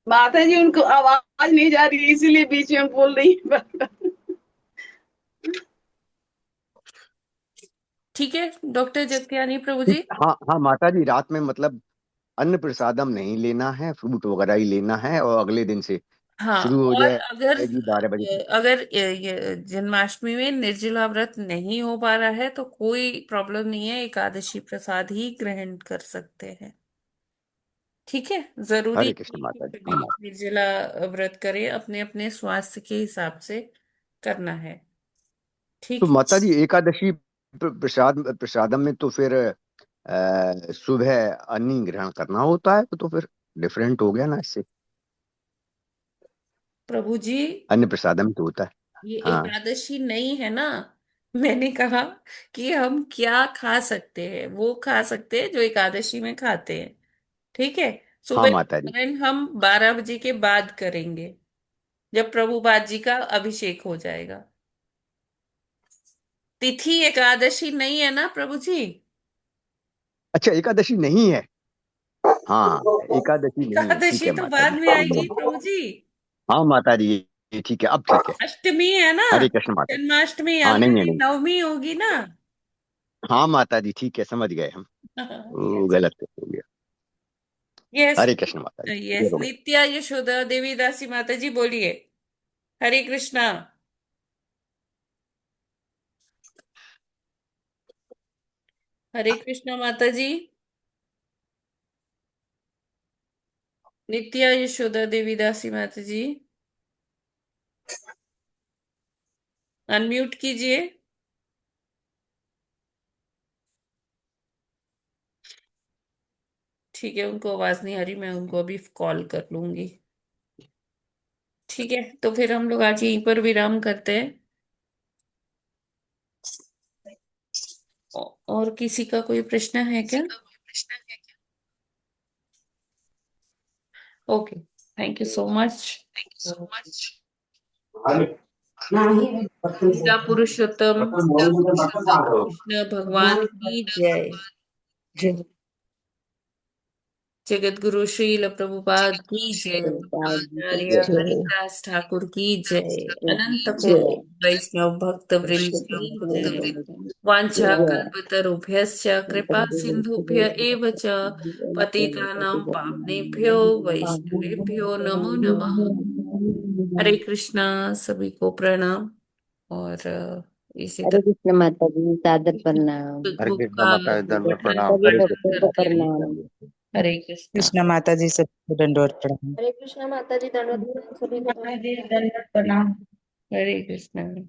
S3: माता जी उनको आवाज नहीं जा रही, इसीलिए बीच में बोल रही है।
S2: ठीक है डॉक्टर जगतियानी प्रभु जी।
S7: ठीक, हाँ हाँ माता जी, रात में मतलब अन्न प्रसादम नहीं लेना है, फ्रूट वगैरह ही लेना है, और अगले दिन से
S2: हाँ,
S7: शुरू हो
S2: और अगर
S7: जाएगी 12 बजे तक।
S2: ये जन्माष्टमी में निर्जला व्रत नहीं हो पा रहा है तो कोई प्रॉब्लम नहीं है, एकादशी प्रसाद ही ग्रहण कर सकते हैं। ठीक है, जरूरी
S7: हरे कृष्ण
S2: नहीं कि
S7: माता जी,
S2: सभी
S7: हाँ माता।
S2: निर्जला व्रत करें, अपने अपने स्वास्थ्य के हिसाब से करना है।
S7: तो
S2: ठीक।
S7: माता जी एकादशी प्रसादम में तो फिर सुबह अन्न ही ग्रहण करना होता है, तो फिर डिफरेंट हो गया ना इससे।
S2: प्रभु जी,
S7: अन्न प्रसादम तो होता है।
S2: ये
S7: हाँ
S2: एकादशी नहीं है ना। मैंने कहा कि हम क्या खा सकते हैं, वो खा सकते हैं जो एकादशी में खाते हैं। ठीक है,
S7: हाँ
S2: सुबह
S7: माता जी।
S2: ग्रहण हम 12 बजे के बाद करेंगे, जब प्रभुपाद जी का अभिषेक हो जाएगा। तिथि एकादशी नहीं है ना प्रभु जी।
S7: अच्छा, एकादशी नहीं है। हाँ, एकादशी नहीं है, ठीक
S2: एकादशी
S7: है
S2: तो
S7: माता
S2: बाद
S7: जी।
S2: में आएगी प्रभु जी।
S7: हाँ माता जी, ये ठीक है, अब ठीक है।
S2: अष्टमी है ना,
S7: हरे कृष्ण माता जी।
S2: जन्माष्टमी
S7: हाँ
S2: अगले
S7: नहीं है,
S2: दिन
S7: नहीं।
S2: नवमी होगी ना।
S7: हाँ माता जी, ठीक है, समझ गए हम। वो
S2: यस
S7: गलत हो गया।
S2: यस
S7: हरे कृष्ण माता जी,
S2: यस।
S7: क्लियर हो गया।
S2: नित्या यशोदा देवी दासी माता जी बोलिए। हरे कृष्णा। हरे कृष्णा माता जी। नित्या यशोदा देवी दासी माता जी, अनम्यूट कीजिए। ठीक है, उनको आवाज नहीं आ रही, मैं उनको अभी कॉल कर लूंगी। ठीक है, तो फिर हम लोग आज यहीं पर विराम करते हैं। और किसी का कोई प्रश्न है क्या? Okay, thank you so much. Gita Purushottam Krishna भगवान की जय। जगत गुरु श्रील प्रभुपाद की जय। आचार्य
S12: जय
S2: हरिदास ठाकुर की जय। अनंत कोटि
S12: जय
S2: वैष्णव भक्त वृंद की जय। वाञ्छा
S12: जय
S2: कल्पतरुभ्यश्च कृपा सिन्धुभ्य एव च पतितानां पावनेभ्यो वैष्णवेभ्यो नमो नमः। हरे कृष्णा, सभी को प्रणाम। और इसी
S5: हरे
S2: तरह
S5: कृष्ण माता जी, सादर प्रणाम।
S7: हरे
S2: बुक
S7: कृष्णा
S2: का
S7: माता दंडवत प्रणाम।
S5: सभी
S7: हरे
S5: भक्तों को
S2: करते हैं।
S5: प्रणाम।
S2: हरे कृष्णा।
S16: कृष्णा माता जी सबको दंडवत प्रणाम।
S6: हरे कृष्णा माता जी, दंडवत प्रणाम सभी को।
S2: माता जी दंडवत प्रणाम। हरे कृष्णा।